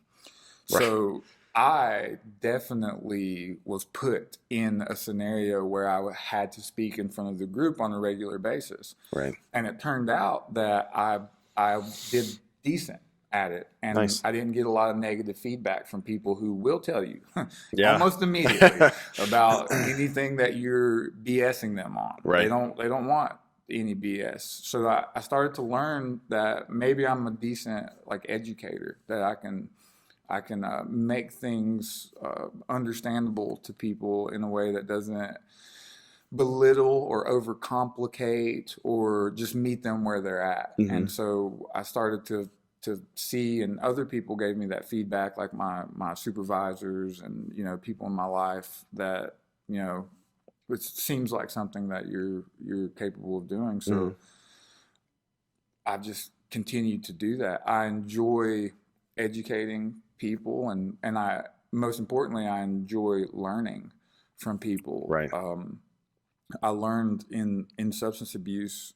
Right. So I definitely was put in a scenario where I had to speak in front of the group on a regular basis. Right. And it turned out that I did decent at it. And Nice. I didn't get a lot of negative feedback from people who will tell you Yeah. almost immediately about anything that you're BSing them on. Right. They don't want any BS. So I started to learn that maybe I'm a decent educator, that I can make things understandable to people in a way that doesn't belittle or overcomplicate or just meet them where they're at. And so I started to see, and other people gave me that feedback, like my supervisors and people in my life, that it seems like something that you're capable of doing. So I've just continued to do that. I enjoy educating people, and I, most importantly, I enjoy learning from people. Right. I learned in substance abuse,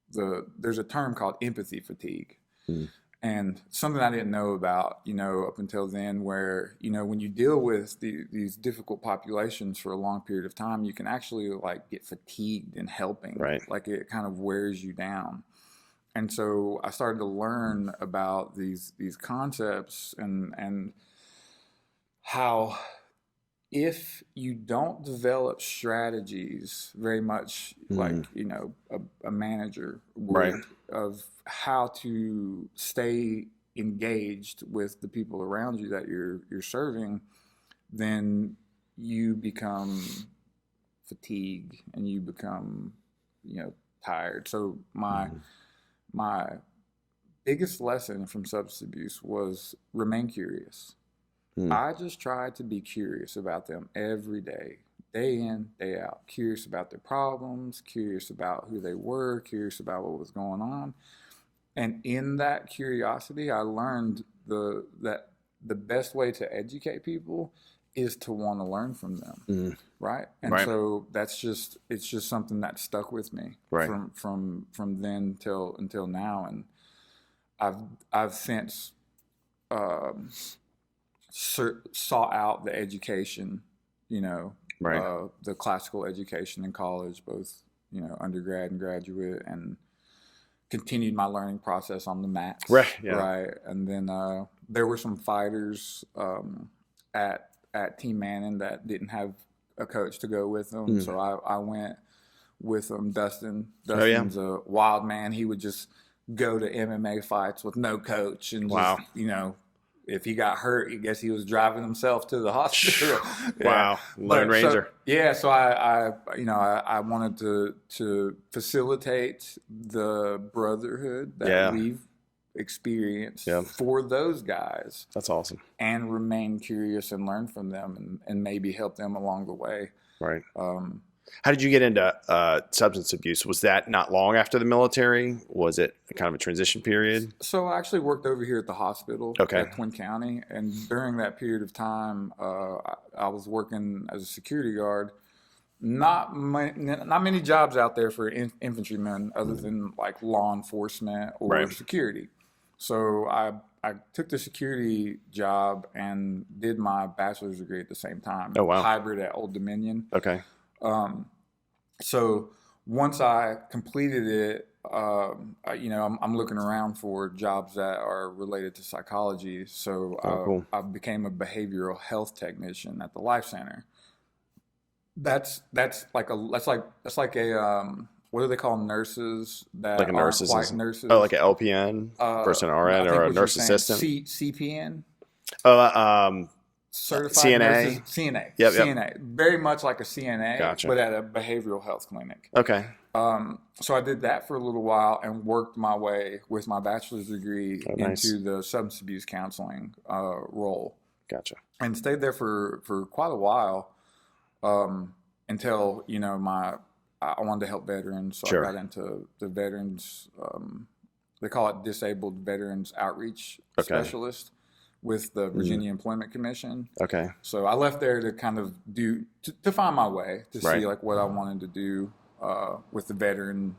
there's a term called empathy fatigue. And something I didn't know about, up until then, where, when you deal with these difficult populations for a long period of time, you can actually get fatigued in helping. Right. Like it kind of wears you down. And so I started to learn about these concepts and how, if you don't develop strategies very much like, a manager would, Right. of how to stay engaged with the people around you that you're serving, then you become fatigued and you become, tired. So my biggest lesson from substance abuse was remain curious. I just tried to be curious about them every day in, day out. Curious about their problems, curious about who they were, curious about what was going on. And in that curiosity, I learned that the best way to educate people is to want to learn from them, right? And so it's just something that stuck with me from then until now, and I've since sought out the education, the classical education in college, both undergrad and graduate, and continued my learning process on the mats. Right. And then there were some fighters at Team Mannon that didn't have a coach to go with them, so I went with them. Dustin's a wild man. He would just go to MMA fights with no coach, and just, if he got hurt, I guess he was driving himself to the hospital. Wow, Lone Ranger. So I wanted to facilitate the brotherhood that we've experienced for those guys. That's awesome. And remain curious and learn from them, and maybe help them along the way. Right. How did you get into substance abuse? Was that not long after the military? Was it kind of a transition period? So I actually worked over here at the hospital at Twin County. And during that period of time, I was working as a security guard. Not many jobs out there for infantrymen other than like law enforcement or security. So I took the security job and did my bachelor's degree at the same time. Oh, wow. Hybrid at Old Dominion. Okay. So once I completed it, I'm looking around for jobs that are related to psychology. So I became a behavioral health technician at the Life Center. That's like a what do they call nurses that like a aren't quite nurses? Oh, like an LPN, person RN, or a nurse assistant? CPN. Certified CNA. Nurses, CNA. Yep. CNA. Very much like a CNA, Gotcha. but at a behavioral health clinic. Okay. So I did that for a little while and worked my way with my bachelor's degree into the substance abuse counseling role. Gotcha. And stayed there for quite a while until, I wanted to help veterans. So I got into the veterans, they call it disabled veterans outreach specialist with the Virginia Employment Commission. Okay. So I left there to kind of to find my way, to see like what I wanted to do with the veteran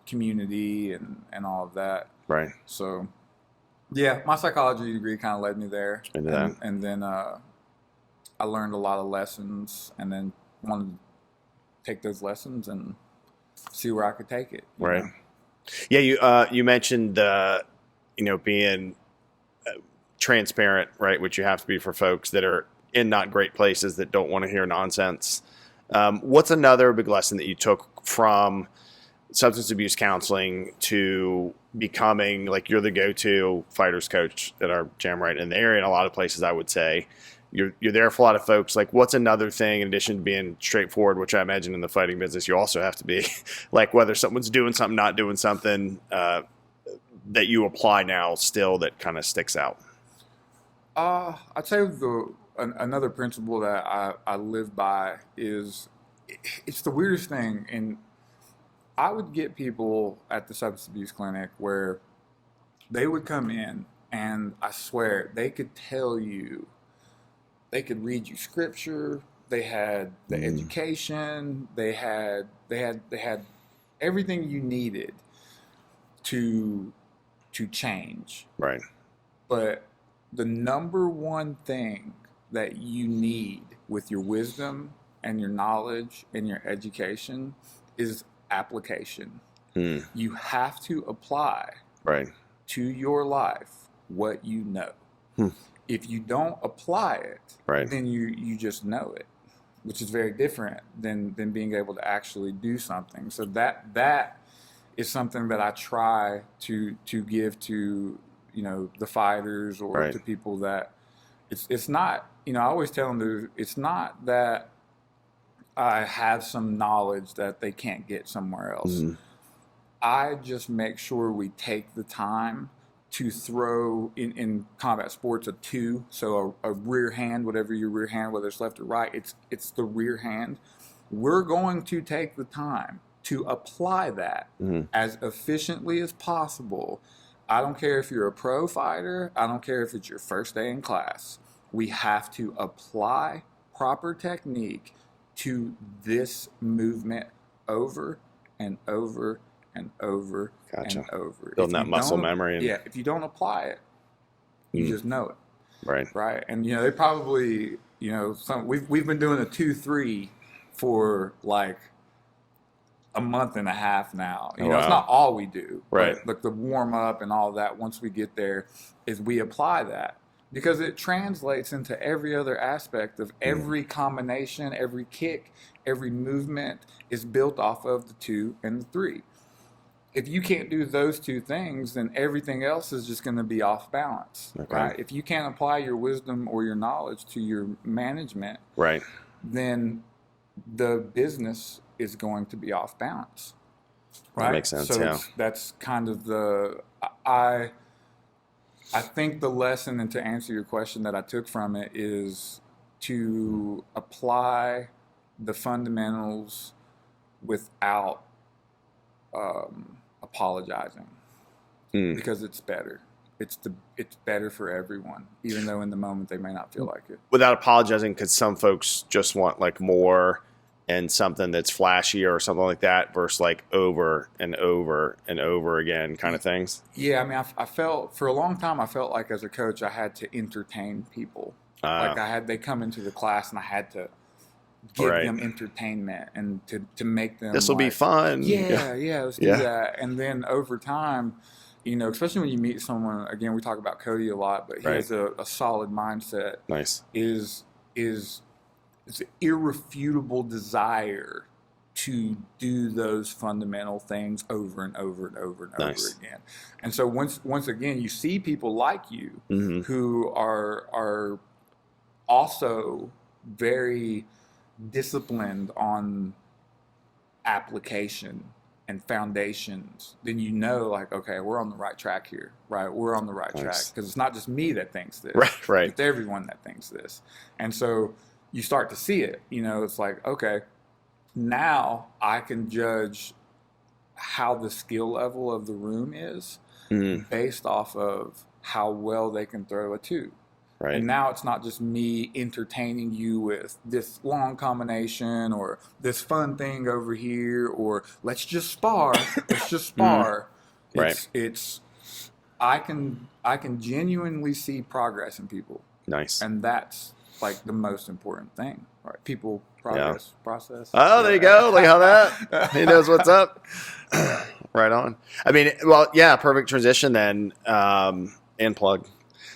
community and all of that. Right. So yeah, my psychology degree kind of led me there. And then I learned a lot of lessons, and then wanted to take those lessons and see where I could take it. Right. Yeah, you mentioned being transparent, right? Which you have to be for folks that are in not great places that don't want to hear nonsense. What's another big lesson that you took from substance abuse counseling to becoming like you're the go-to fighters coach at our gym right in the area, and a lot of places I would say you're there for a lot of folks. Like, what's another thing in addition to being straightforward, which I imagine in the fighting business you also have to be, like whether someone's doing something, not doing something, that you apply now still that kind of sticks out? I'd say another principle that I live by is, it's the weirdest thing, and I would get people at the substance abuse clinic where they would come in and I swear they could tell you, they could read you scripture, they had the education, they had everything you needed to change. Right. But the number one thing that you need with your wisdom and your knowledge and your education is application. You have to apply to your life what you know. If you don't apply it, Right. then you just know it, which is very different than being able to actually do something. So that is something that I try to give to, you know, the fighters or Right. to people that it's not, you know, I always tell them it's not that I have some knowledge that they can't get somewhere else. Mm-hmm. I just make sure we take the time to throw in combat sports a 2, so a rear hand, whatever your rear hand, whether it's left or right, it's the rear hand. We're going to take the time to apply that as efficiently as possible. I don't care if you're a pro fighter. I don't care if it's your first day in class. We have to apply proper technique to this movement over and over and over Gotcha. and over. Building that muscle memory. Yeah, if you don't apply it, you just know it. Right. Right. And, you know, they probably, you know, we've been doing a 2-3 for like a month and a half now. You know, it's not all we do. Right. But like the warm up and all that, once we get there, is we apply that. Because it translates into every other aspect of every combination, every kick, every movement is built off of the 2 and the 3. If you can't do those 2 things, then everything else is just going to be off balance, right? If you can't apply your wisdom or your knowledge to your management, right, then the business is going to be off balance, right? That makes sense. So that's kind of I think the lesson, and to answer your question that I took from it, is to apply the fundamentals without apologizing, because it's better. It's better for everyone, even though in the moment they may not feel like it. Without apologizing, because some folks just want like more and something that's flashier or something like that versus like over and over and over again kind of things. Yeah, I mean, I felt for a long time, I felt like as a coach, I had to entertain people. Like they come into the class and I had to give them entertainment and to make them. This will be fun. Yeah, let's do that. And then over time, you know, especially when you meet someone, again, we talk about Cody a lot, but he has a solid mindset. Nice. It's an irrefutable desire to do those fundamental things over and over and over and over again. And so once again, you see people like you who are also very disciplined on application and foundations, then you know, like, okay, we're on the right track here, right? We're on the right track, because it's not just me that thinks this, right? It's everyone that thinks this. And so you start to see it, you know, it's like, okay, now I can judge how the skill level of the room is based off of how well they can throw a 2. Right. And now it's not just me entertaining you with this long combination or this fun thing over here, or let's just spar. Let's just spar. It's I can genuinely see progress in people. Nice. And that's like the most important thing, right? People, progress, process. Oh, there you go. Look how that. He knows what's up. Right on. I mean, well, yeah, perfect transition then, and plug.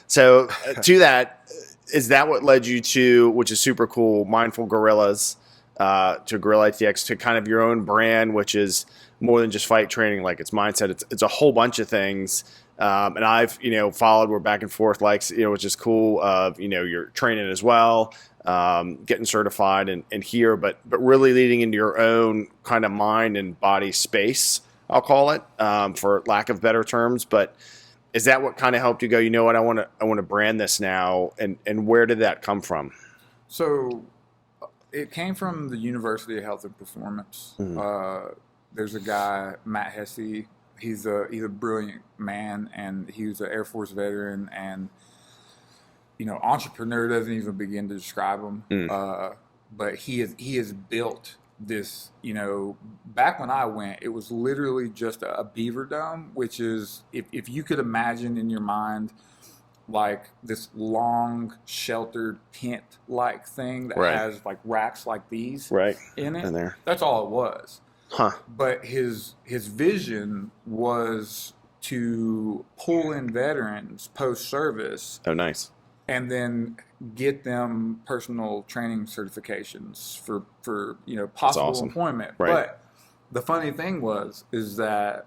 So to that, is that what led you to, which is super cool, Mindful Guerrillas, to Guerrilla ATX, to kind of your own brand, which is more than just fight training, like it's mindset. It's a whole bunch of things. And I've, you know, followed, we're back and forth, like, you know, which is cool, you know, you're training as well, getting certified and here, but really leading into your own kind of mind and body space, I'll call it, for lack of better terms. But is that what kind of helped you go, you know what, I want to brand this now? And where did that come from? So it came from the University of Health and Performance. There's a guy, Matt Hesse. He's a brilliant man, and he was an Air Force veteran, and, you know, entrepreneur doesn't even begin to describe him. But he has built this, you know, back when I went, it was literally just a beaver dome, which is, if you could imagine in your mind, like this long sheltered tent like thing that has like racks like these in it. In there. That's all it was. But his vision was to pull in veterans post-service. Oh, nice. and then get them personal training certifications for possible awesome. employment. Right. But the funny thing is that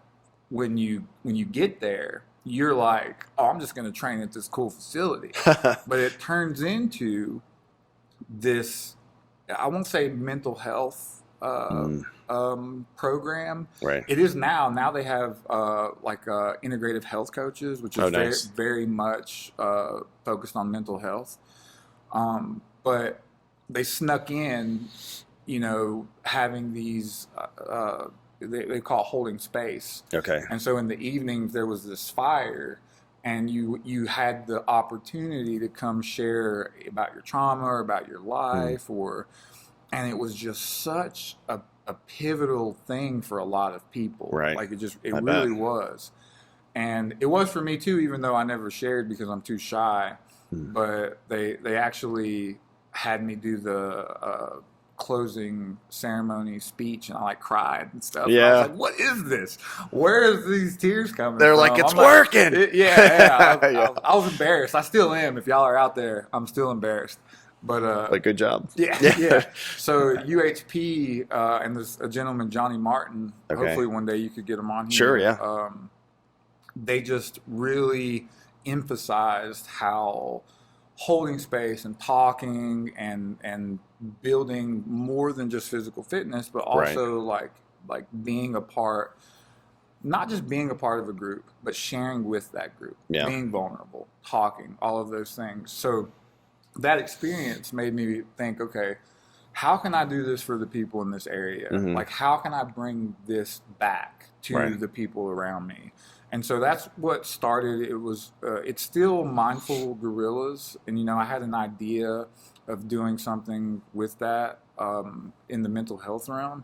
when you get there, you're like, oh, I'm just going to train at this cool facility. But it turns into this, I won't say mental health program. Right. It is now. Now they have integrative health coaches, which is nice. very much focused on mental health. But they snuck in, having these, they call it holding space. Okay. And so in the evenings there was this fire, and you had the opportunity to come share about your trauma or about your life, and it was just such a pivotal thing for a lot of people. Right. Like it really was. And it was for me too, even though I never shared because I'm too shy. But they actually had me do the closing ceremony speech, and I cried and stuff. Yeah. And I was like, what is this? Where is these tears coming They're from? like, it's working. I was embarrassed. I still am. If y'all are out there, I'm still embarrassed. But good job. Yeah. So UHP and there's a gentleman, Johnny Martin. Okay. Hopefully one day you could get him on here. Sure. Yeah. They just really emphasized how holding space and talking and building more than just physical fitness, but also like being a part, not just being a part of a group, but sharing with that group, being vulnerable, talking, all of those things. So that experience made me think, okay, how can I do this for the people in this area? Like, how can I bring this back to the people around me? And so that's what started. It was, it's still Mindful Guerrillas. And, I had an idea of doing something with that in the mental health realm.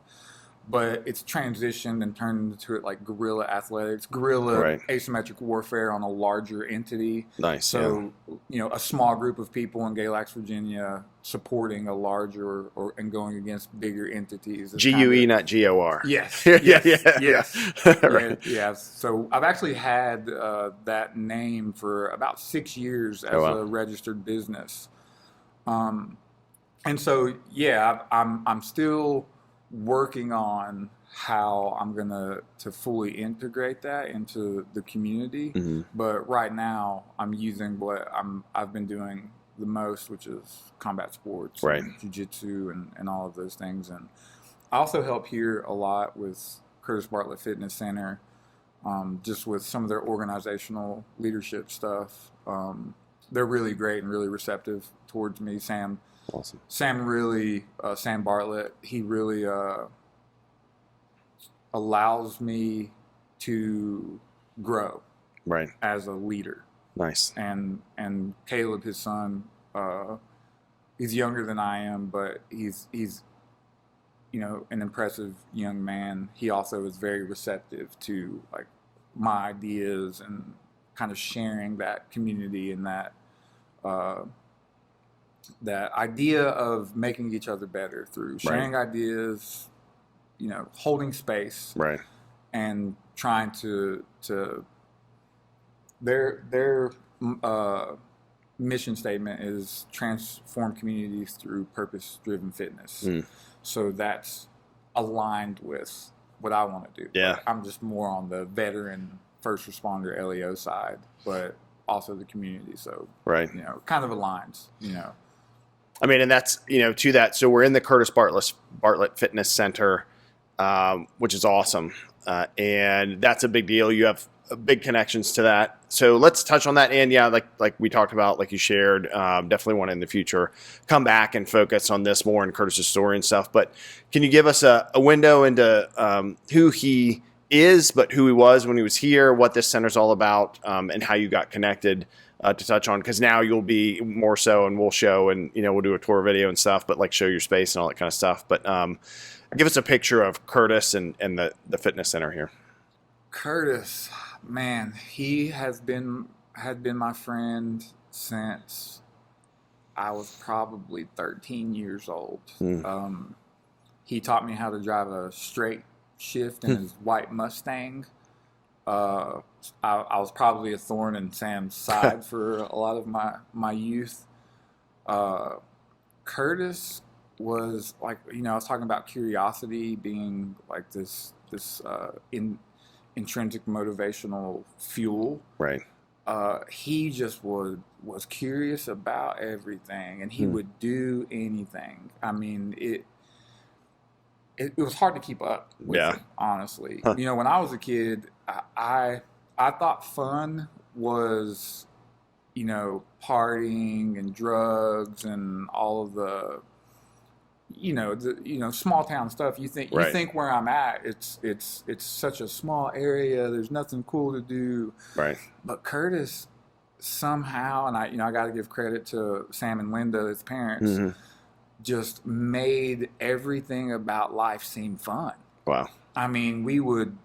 But it's transitioned and turned into it like guerrilla athletics, guerrilla asymmetric warfare on a larger entity. Nice. So, a small group of people in Galax, Virginia, supporting a larger and going against bigger entities. GUE, not GOR. Yes. Right. Yeah. So I've actually had that name for about 6 years as a registered business. And so, I'm still working on how I'm gonna fully integrate that into the community. But right now I'm using what I've been doing the most, which is combat sports, and jiu-jitsu and all of those things. And I also help here a lot with Curtis Bartlett Fitness Center, just with some of their organizational leadership stuff. They're really great and really receptive towards me. Sam Bartlett, he really allows me to grow as a leader. Nice. And Caleb, his son, he's younger than I am, but he's an impressive young man. He also is very receptive to like my ideas and kind of sharing that community and that idea of making each other better through sharing ideas, holding space, and trying to their mission statement is transform communities through purpose-driven fitness. So that's aligned with what I want to do. Yeah. I'm just more on the veteran first responder LEO side, but also the community. So, kind of aligns, I mean, and that's, to that. So we're in the Curtis Bartlett Fitness Center, which is awesome. And that's a big deal. You have big connections to that. So let's touch on that. And like we talked about, like you shared, definitely want to in the future come back and focus on this more in Curtis's story and stuff. But can you give us a window into who he is, but who he was when he was here, what this center's all about, and how you got connected to touch on? Because now you'll be more so, and we'll show, and we'll do a tour video and stuff, but like show your space and all that kind of stuff. But give us a picture of Curtis and the fitness center here. Curtis, man, he had been my friend since I was probably 13 years old. He taught me how to drive a straight shift in his white Mustang. I was probably a thorn in Sam's side for a lot of my youth. Curtis was like, I was talking about curiosity being like this intrinsic motivational fuel. Right. He just was curious about everything, and he would do anything. I mean, it was hard to keep up with him, honestly. Huh. When I was a kid, I thought fun was, partying and drugs and all of the small town stuff. You think where I'm at, it's such a small area. There's nothing cool to do. Right. But Curtis somehow, and I got to give credit to Sam and Linda, his parents, just made everything about life seem fun. Wow. I mean, we would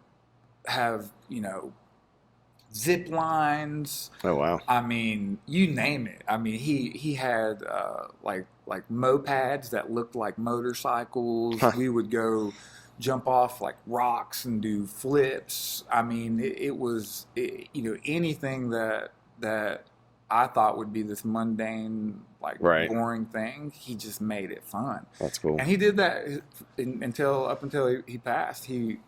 have, zip lines. Oh, wow. I mean, you name it. I mean, he had like mopeds that looked like motorcycles. We would go jump off like rocks and do flips. I mean, it was anything that I thought would be this mundane, like boring thing. He just made it fun. That's cool. And he did that up until he passed. He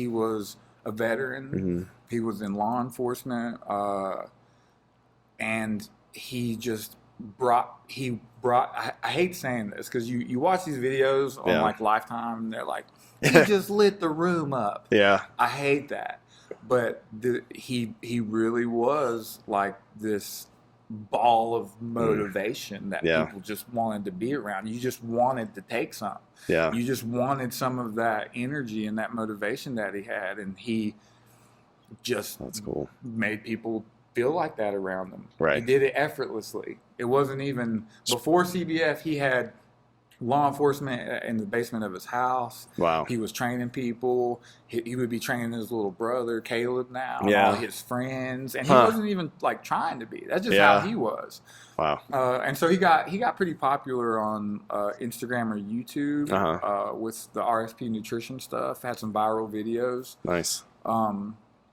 was a veteran. He was in law enforcement, and he just brought. I hate saying this because you watch these videos on like Lifetime, and they're like, he just lit the room up. Yeah, I hate that, but he really was like this ball of motivation that people just wanted to be around. You just wanted to take some. Yeah, you just wanted some of that energy and that motivation that he had, and he just that's cool. Made people feel like that around him. Right. He did it effortlessly. It wasn't even before CBF. He had law enforcement in the basement of his house. Wow. He was training people. He would be training his little brother Caleb now, and all his friends, and he wasn't even like trying to be. That's just how he was. Wow. And so he got pretty popular on Instagram or YouTube with the RSP nutrition stuff. Had some viral videos. Nice.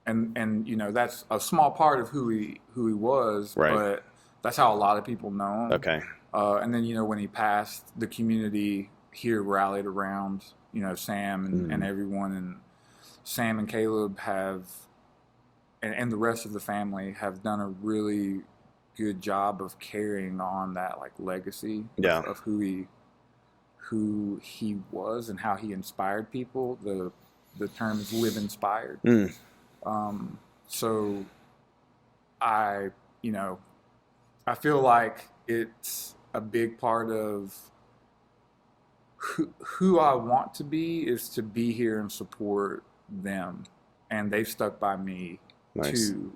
And that's a small part of who he was, but that's how a lot of people know him. Okay. And then when he passed, the community here rallied around Sam and everyone, and Sam and Caleb have and the rest of the family have done a really good job of carrying on that like legacy of who he was and how he inspired people. The term is live inspired. So I feel like it's a big part of who I want to be is to be here and support them. And they've stuck by me too.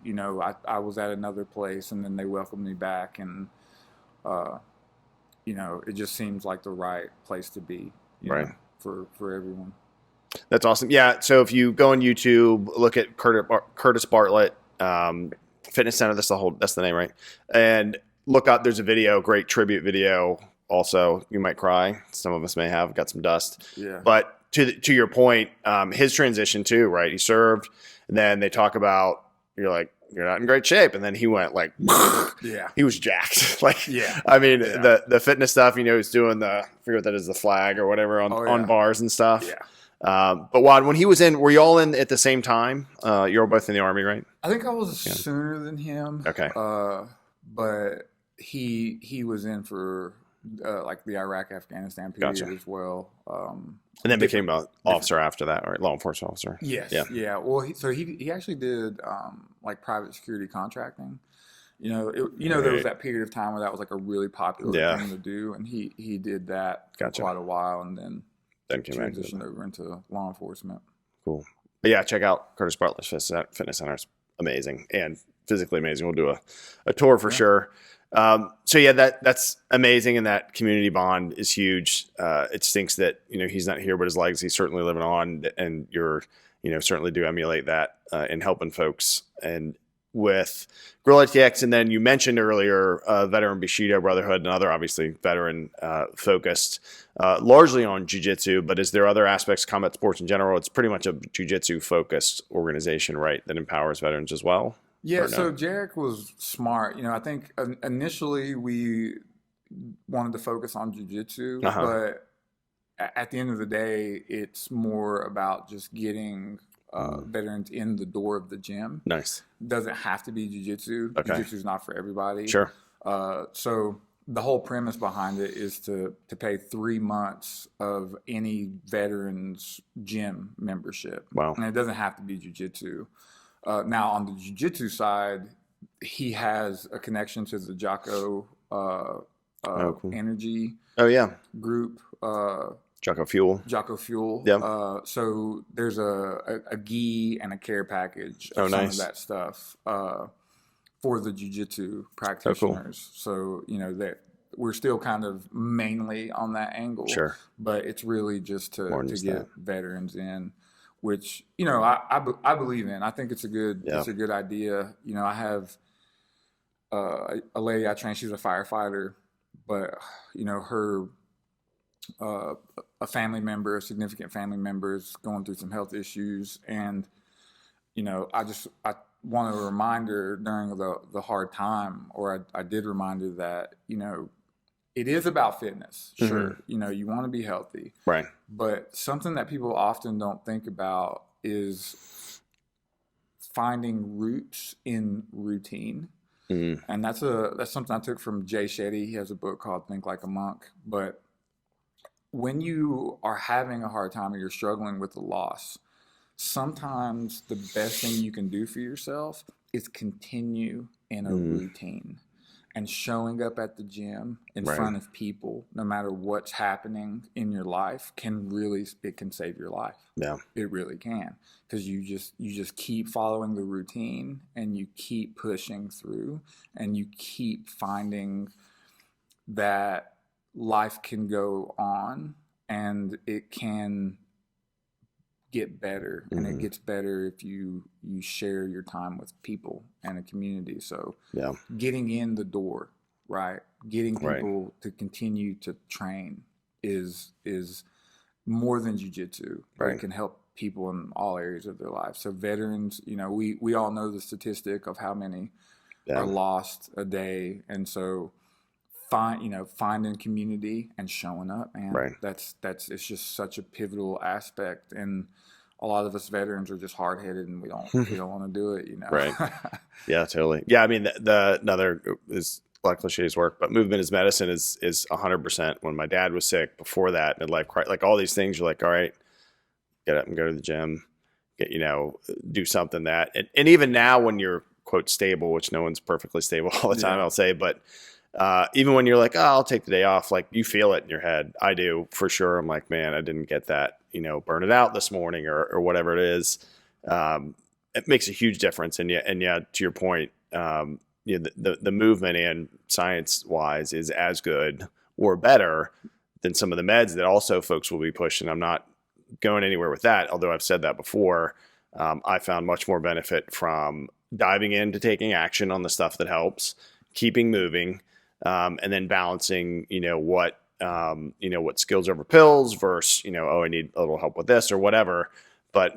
I was at another place and then they welcomed me back, and it just seems like the right place to be for everyone. That's awesome. Yeah. So if you go on YouTube, look at Curtis Bartlett Fitness Center. That's the name, right? And look up. There's a video, great tribute video. Also, you might cry. Some of us may have got some dust. Yeah. But to your point, his transition too, right? He served, and then they talk about you're not in great shape, and then he went like, he was jacked. I mean, the fitness stuff. He's doing I forget what that is, the flag or whatever on bars and stuff. Yeah. But Juan, when he was in, were you all in at the same time? You were both in the Army, right? I think I was sooner than him. Okay. But he was in for like the Iraq-Afghanistan period as well. And then became an officer after that, right? Law enforcement officer. Yes. Yeah. Well, he actually did like private security contracting. There was that period of time where that was like a really popular thing to do, and he did that for quite a while, and then transitioned over into law enforcement. Cool. But yeah, check out Curtis Bartlett Fitness Center. It's amazing and physically amazing. We'll do a tour for sure. So yeah, that's amazing, and that community bond is huge. It stinks that he's not here, but his legacy's certainly living on, and you're certainly do emulate that in helping folks. And with Guerrilla ATX, and then you mentioned earlier Veteran Bushido Brotherhood, another obviously veteran focused largely on jiu-jitsu, but is there other aspects, combat sports in general? It's pretty much a jiu-jitsu focused organization, right, that empowers veterans as well? Yeah, No? so Jarek was smart. I think initially we wanted to focus on jiu-jitsu, but at the end of the day, it's more about just getting veterans in the door of the gym. Nice. Doesn't have to be jiu-jitsu. Okay. Jiu-jitsu is not for everybody. Sure. So the whole premise behind it is to pay 3 months of any veteran's gym membership. Wow. And it doesn't have to be jiu-jitsu. Now on the jiu-jitsu side, he has a connection to the Jocko cool. Energy group. Jocko Fuel. Jocko Fuel. Yeah. So there's a gi and a care package of some of that stuff for the jiu-jitsu practitioners. So, that we're still kind of mainly on that angle. Sure. But it's really just to get veterans in, which, I believe in. I think it's a good idea. I have a lady I train, she's a firefighter, but, her a significant family member is going through some health issues. And, I want to remind her during the hard time, or I did remind her that, it is about fitness. Sure. You want to be healthy. Right. But something that people often don't think about is finding roots in routine. Mm-hmm. And that's something I took from Jay Shetty. He has a book called Think Like a Monk. But when you are having a hard time or you're struggling with a loss, sometimes the best thing you can do for yourself is continue in a routine. And showing up at the gym in front of people, no matter what's happening in your life, it can save your life. Yeah, it really can, because you just keep following the routine and you keep pushing through and you keep finding that life can go on and it can get better, and it gets better if you share your time with people and a community. So getting in the door, right, getting people to continue to train is more than jiu-jitsu. Right. It can help people in all areas of their lives. So veterans, we all know the statistic of how many are lost a day, and so finding community and showing up, man. That's it's just such a pivotal aspect. And a lot of us veterans are just hard headed and we don't want to do it, Right. Yeah, totally. Yeah. I mean, another is a lot of cliches work, but movement is medicine is 100%. When my dad was sick, before that, and like all these things, you're like, all right, get up and go to the gym, do something that, and even now when you're quote stable, which no one's perfectly stable all the time, I'll say, but even when you're like, oh, I'll take the day off, like you feel it in your head. I do for sure. I'm like, man, I didn't get that, burn it out this morning or whatever it is. It makes a huge difference. And to your point, the movement and science wise is as good or better than some of the meds that also folks will be pushing. I'm not going anywhere with that. Although I've said that before, I found much more benefit from diving into taking action on the stuff that helps, keeping moving, and then balancing, what skills over pills versus, I need a little help with this or whatever. But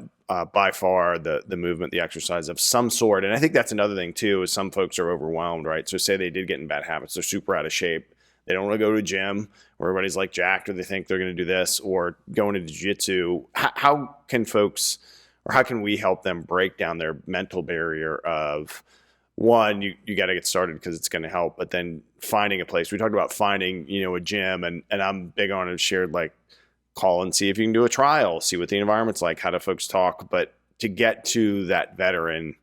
by far the movement, the exercise of some sort. And I think that's another thing too, is some folks are overwhelmed, right? So say they did get in bad habits. They're super out of shape. They don't want to go to a gym where everybody's like jacked, or they think they're going to do this, or going into jiu-jitsu. How can folks, or how can we help them break down their mental barrier of, one, you got to get started because it's going to help, but then finding a place. We talked about finding, a gym, and I'm big on it, shared, like, call and see if you can do a trial, see what the environment's like, how do folks talk. But to get to that veteran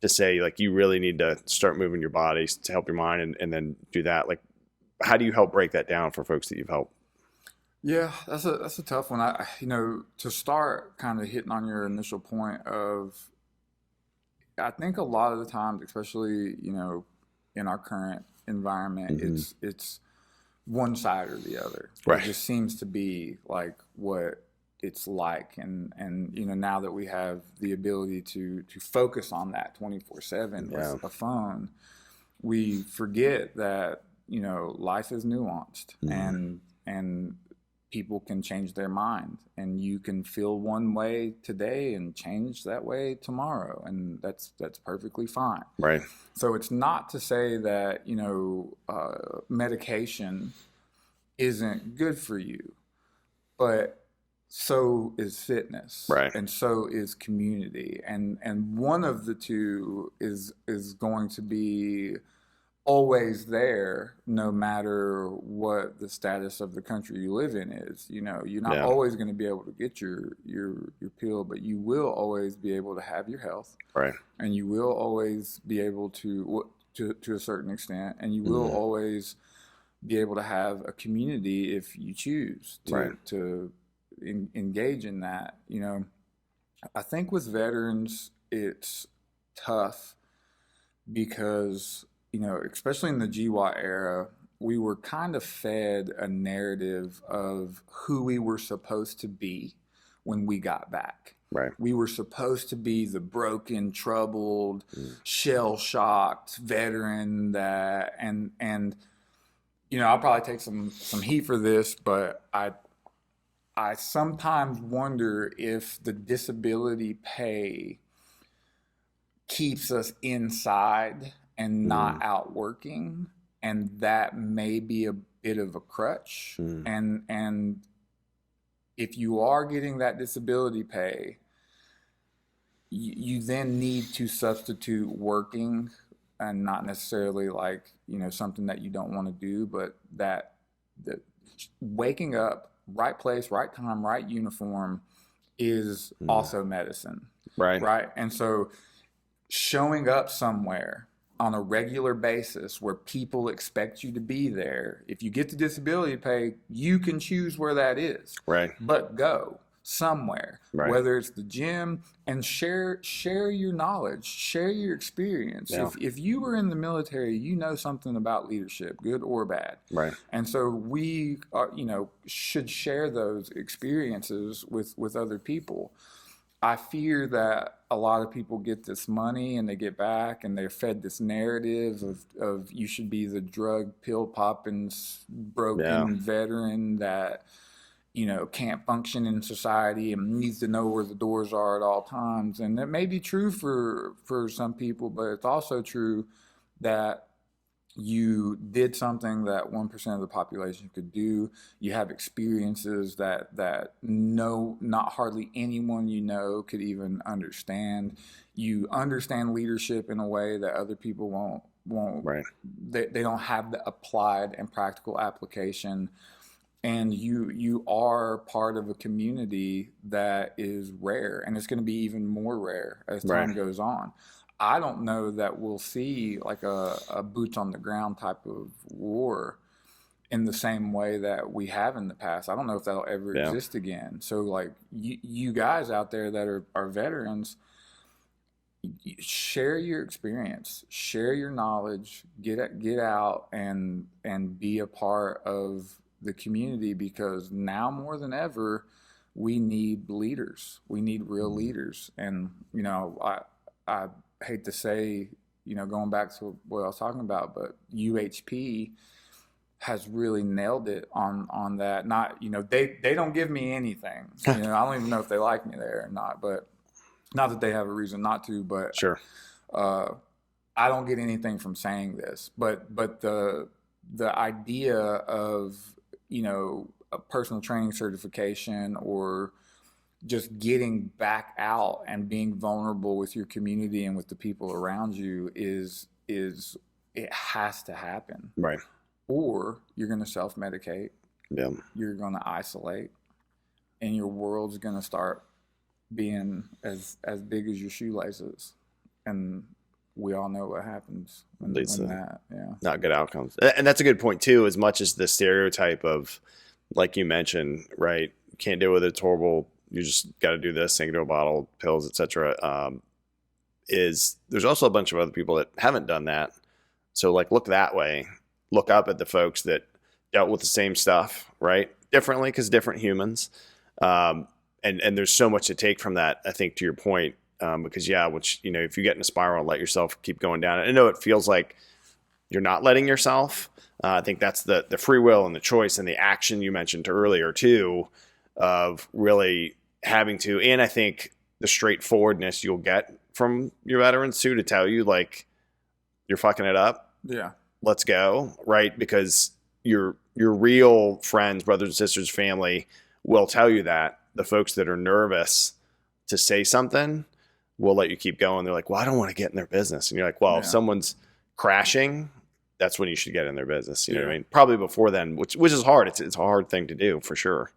to say, like, you really need to start moving your body to help your mind, and then do that. Like, how do you help break that down for folks that you've helped? Yeah, that's a tough one. To start kind of hitting on your initial point of, I think a lot of the times, especially, in our current environment, it's one side or the other. Right. It just seems to be like what it's like, and you know, now that we have the ability to focus on that 24/7 Yeah. with a phone, we forget that, you know, life is nuanced, and people can change their mind, and you can feel one way today and change that way tomorrow, and that's perfectly fine. Right. So it's not to say that, you know, medication isn't good for you, but so is fitness, Right. and so is community, and one of the two is going to be always there, no matter what the status of the country you live in is. You know, you're not always going to be able to get your pill, but you will always be able to have your health, Right. and you will always be able to a certain extent, and you will always be able to have a community if you choose to engage in that. You know, I think with veterans, it's tough because, you know, especially in the GWOT era, we were kind of fed a narrative of who we were supposed to be when we got back. Right. We were supposed to be the broken, troubled, shell-shocked veteran that, and you know, I'll probably take some heat for this, but I sometimes wonder if the disability pay keeps us inside and not out working, and that may be a bit of a crutch. And if you are getting that disability pay, you then need to substitute working, and not necessarily like, you know, something that you don't want to do, but that waking up, right place, right time, right uniform is also medicine. Right. And so showing up somewhere on a regular basis where people expect you to be there, if you get the disability pay, you can choose where that is. Right. But go somewhere, whether it's the gym, and share your knowledge, share your experience. Yeah. If you were in the military, you know something about leadership, good or bad. Right. And so we are, you know, should share those experiences with other people. I fear that a lot of people get this money and they get back and they're fed this narrative of you should be the drug pill popping broken veteran that, you know, can't function in society and needs to know where the doors are at all times. And that may be true for some people, but it's also true that you did something that 1% of the population could do. You have experiences that not hardly anyone you know could even understand. You understand leadership in a way that other people won't. Right. They don't have the applied and practical application. And you are part of a community that is rare, and it's going to be even more rare as time goes on. I don't know that we'll see like a boots on the ground type of war in the same way that we have in the past. I don't know if that'll ever exist again. So like you guys out there that are veterans, share your experience, share your knowledge, get out and be a part of the community, because now more than ever, we need leaders. We need real leaders. And, you know, I hate to say, you know, going back to what I was talking about, but UHP has really nailed it on that. Not, you know, they don't give me anything. You know, I don't even know if they like me there or not, but not that they have a reason not to, but sure. I don't get anything from saying this, but the idea of, you know, a personal training certification or just getting back out and being vulnerable with your community and with the people around you is it has to happen. Right. Or you're going to self-medicate. Yeah. You're going to isolate, and your world's going to start being as big as your shoelaces. And we all know what happens when that, not good outcomes. And that's a good point too, as much as the stereotype of, like you mentioned, right, can't deal with it, it's horrible, you just got to do this, sink into a bottle, pills, etc. Is there's also a bunch of other people that haven't done that. So like, look that way, look up at the folks that dealt with the same stuff, right, differently, because different humans, and there's so much to take from that, I think, to your point, because which, if you get in a spiral, let yourself keep going down. I know it feels like you're not letting yourself. I think that's the free will and the choice and the action you mentioned earlier too, of really having to, and I think the straightforwardness you'll get from your veterans too, to tell you like, you're fucking it up. Yeah. Let's go. Right. Because your real friends, brothers and sisters, family will tell you that. The folks that are nervous to say something will let you keep going. They're like, well, I don't want to get in their business. And you're like, well, if someone's crashing, that's when you should get in their business. You know what I mean? Probably before then, which is hard. It's a hard thing to do for sure.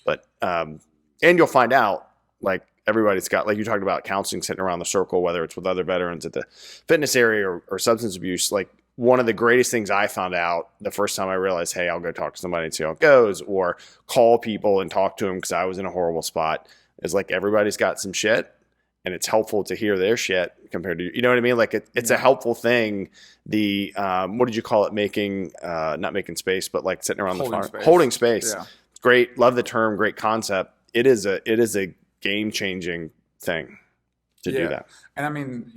But, and you'll find out, like, everybody's got, like you talked about, counseling, sitting around the circle, whether it's with other veterans at the fitness area or substance abuse. Like, one of the greatest things I found out the first time I realized, hey, I'll go talk to somebody and see how it goes, or call people and talk to them because I was in a horrible spot, is like, everybody's got some shit, and it's helpful to hear their shit compared to, you know what I mean? Like, it's a helpful thing. The, what did you call it? Not making space, but like sitting around holding space. Yeah. It's great. Love the term. Great concept. It is a game-changing thing to do that. And I mean,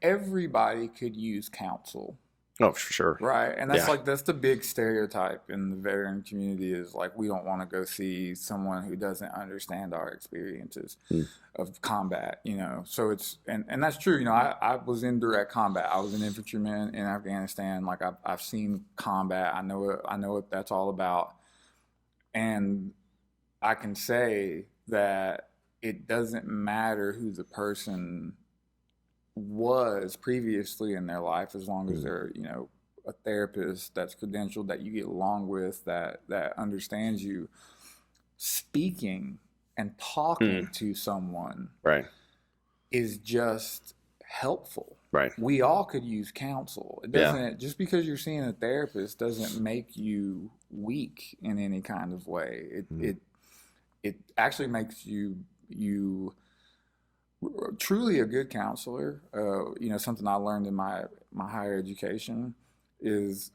everybody could use counsel. Oh, for sure. Right. And that's the big stereotype in the veteran community, is like, we don't want to go see someone who doesn't understand our experiences of combat, So it's, and that's true. I was in direct combat. I was an infantryman in Afghanistan. Like, I've seen combat. I know what that's all about. And I can say that it doesn't matter who the person was previously in their life, as long as they're, a therapist that's credentialed, that you get along with, that understands you. Speaking and talking to someone is just helpful. Right. We all could use counsel. It doesn't, just because you're seeing a therapist doesn't make you weak in any kind of way. It actually makes you truly a good counselor. Something I learned in my higher education is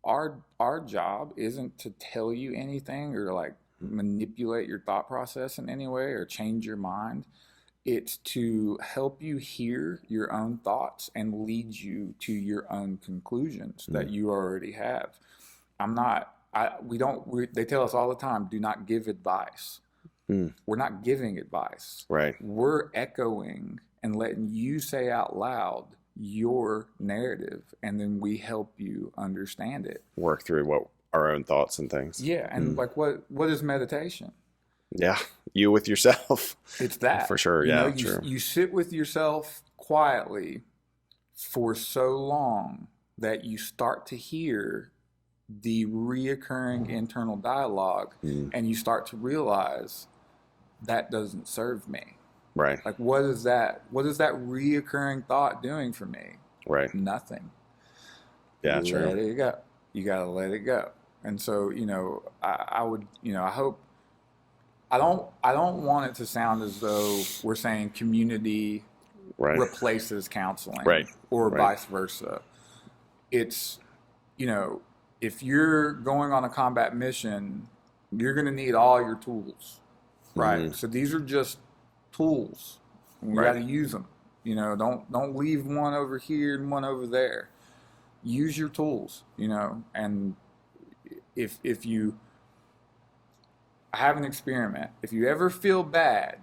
our job isn't to tell you anything or like manipulate your thought process in any way or change your mind. It's to help you hear your own thoughts and lead you to your own conclusions that you already have. They tell us all the time, do not give advice. We're not giving advice. Right. We're echoing and letting you say out loud your narrative, and then we help you understand it. Work through our own thoughts and things. Yeah, and like what is meditation? Yeah, you with yourself. It's that. For sure, true. You sit with yourself quietly for so long that you start to hear the reoccurring internal dialogue, and you start to realize that doesn't serve me. Right. Like, what is that reoccurring thought doing for me? Right. Nothing. Yeah, true. Let it go. You got to let it go. And so, I would, I hope, I don't want it to sound as though we're saying community replaces counseling, or vice versa. It's, if you're going on a combat mission, you're going to need all your tools, right? So these are just tools. We got to use them. Don't leave one over here and one over there. Use your tools, and if you have an experiment, if you ever feel bad,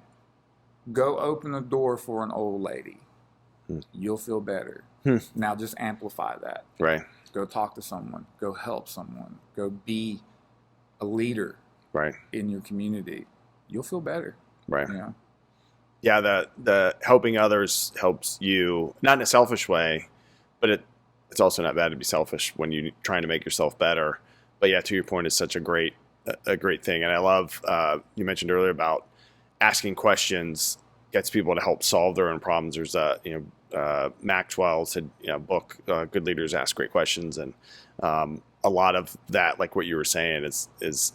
go open a door for an old lady. You'll feel better. Now just amplify that. Right. Go talk to someone. Go help someone. Go be a leader. Right. In your community. You'll feel better. Right. Yeah, the helping others helps you, not in a selfish way, but it's also not bad to be selfish when you're trying to make yourself better. But yeah, to your point, it's such a great thing. And I love, you mentioned earlier about asking questions gets people to help solve their own problems. There's Maxwell said, book, Good Leaders Ask Great Questions. And a lot of that, like what you were saying, is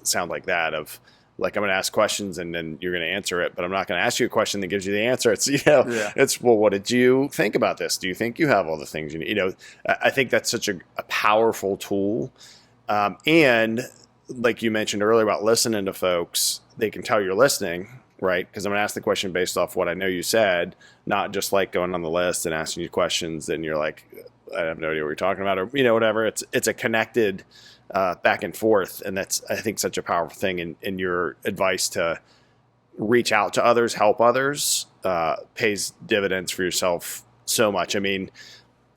sound like that of, like, I'm going to ask questions and then you're going to answer it, but I'm not going to ask you a question that gives you the answer. It's, it's, well, what did you think about this? Do you think you have all the things you need? I think that's such a powerful tool. And like you mentioned earlier about listening to folks, they can tell you're listening, right? Because I'm going to ask the question based off what I know you said, not just like going on the list and asking you questions and you're like, I have no idea what you're talking about, or, whatever. It's a connected back and forth. And that's, I think, such a powerful thing in your advice to reach out to others, help others, pays dividends for yourself so much. I mean,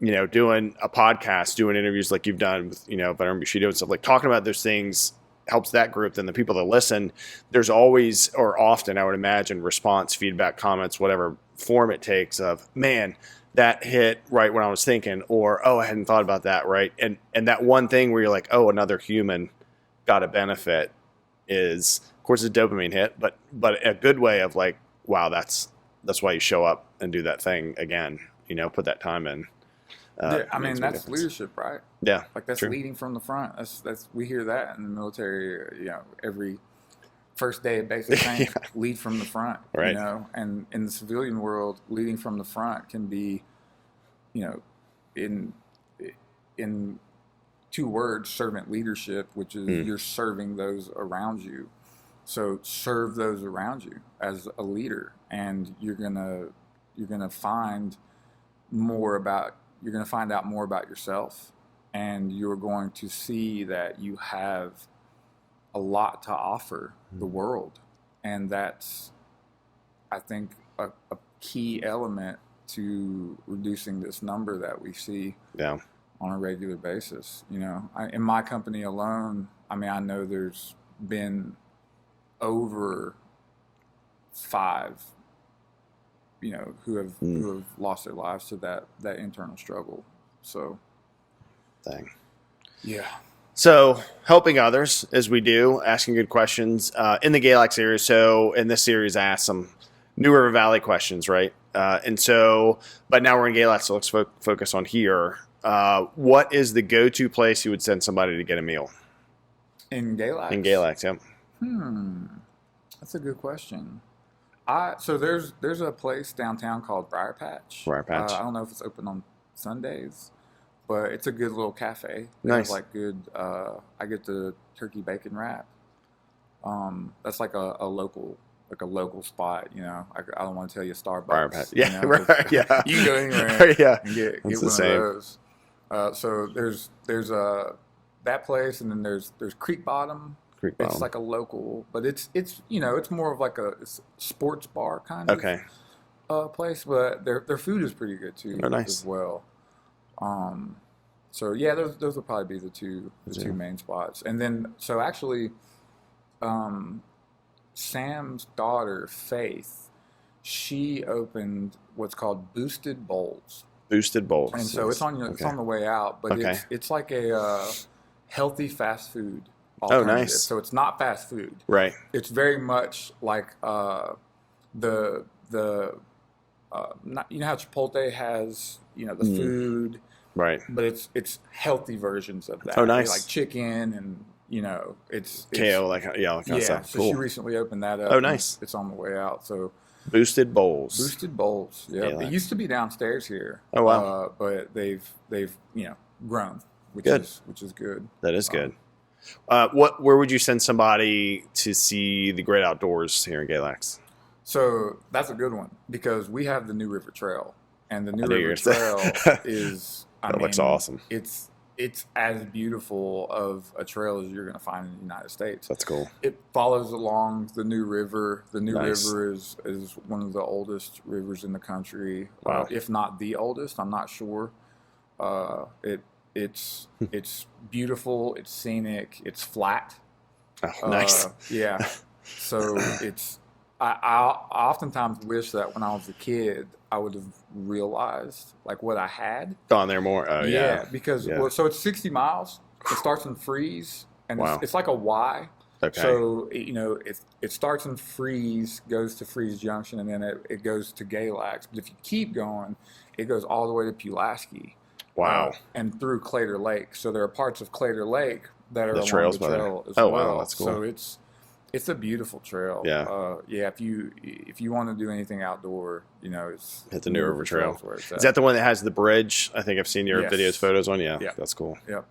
doing a podcast, doing interviews like you've done with, Veteran Bushido and stuff, like talking about those things helps that group. Then the people that listen, there's always, or often, I would imagine, response, feedback, comments, whatever form it takes of, man, that hit right when I was thinking, or, oh, I hadn't thought about that. Right. And that one thing where you're like, oh, another human got a benefit is, of course, a dopamine hit, but a good way of like, wow, that's why you show up and do that thing again, put that time in. I mean, that's leadership, right? Yeah. Like that's true. Leading from the front. That's we hear that in the military, every first day of basic training, lead from the front, right. And in the civilian world, leading from the front can be, in 2 words, servant leadership, which is you're serving those around you. So serve those around you as a leader, and you're gonna find out more about yourself, and you're going to see that you have a lot to offer the world. And that's, I think, a key element to reducing this number that we see on a regular basis. In my company alone, I mean, I know there's been over 5 who have lost their lives to that internal struggle. So, thing. Yeah. So helping others as we do, asking good questions in the Galax series. So in this series, I asked some New River Valley questions, right? But now we're in Galax, so let's focus on here. What is the go-to place you would send somebody to get a meal? In Galax? In Galax, yep. That's a good question. So there's a place downtown called Briar Patch. Briar Patch. I don't know if it's open on Sundays, but it's a good little cafe. They Nice. have like good. I get the turkey bacon wrap. That's like a local spot. I don't want to tell you Starbucks. Briar Patch. Yeah, right. Yeah. You can go anywhere yeah. and get one the same. of those. So there's that place, and then there's Creek Bottom. It's like a local, but it's more of like a sports bar kind of place, but their food is pretty good too. Oh, nice. As well. So yeah, those will probably be the two main spots. And then so actually, Sam's daughter Faith, she opened what's called Boosted Bowls. Boosted Bowls. And so it's on it's on the way out, but it's like a healthy fast food. Oh, nice. So it's not fast food. Right. It's very much like not, how Chipotle has, the food. Right. But it's healthy versions of that. Oh, nice. Like chicken and, it's kale, like kind of stuff. So cool. she recently opened that up. Oh, nice. It's on the way out. So Boosted Bowls. Boosted Bowls. Yeah. It used to be downstairs here. Oh, wow. But they've grown, which is good. That is good. Where would you send somebody to see the great outdoors here in Galax? So that's a good one because we have the New River Trail, and the New River Trail is looks awesome. It's as beautiful of a trail as you're going to find in the United States. That's cool. It follows along the New River. The New River is one of the oldest rivers in the country. Wow. If not the oldest, I'm not sure. It's beautiful. It's scenic. It's flat. Oh, nice. Yeah. So I oftentimes wish that when I was a kid, I would have realized like what I had. Gone there more. Oh, yeah. Because so it's 60 miles. It starts in Freeze, and it's like a Y. Okay. So it starts in Freeze, goes to Freeze Junction, and then it goes to Galax. But if you keep going, it goes all the way to Pulaski. Wow. And through Claytor Lake. So there are parts of Claytor Lake that are along the trail as well. Wow, that's cool. So it's a beautiful trail. Yeah. If you want to do anything outdoor, it's hit the New River Trail. Is that the one that has the bridge? I think I've seen your videos, photos on. Yeah. That's cool. Yep.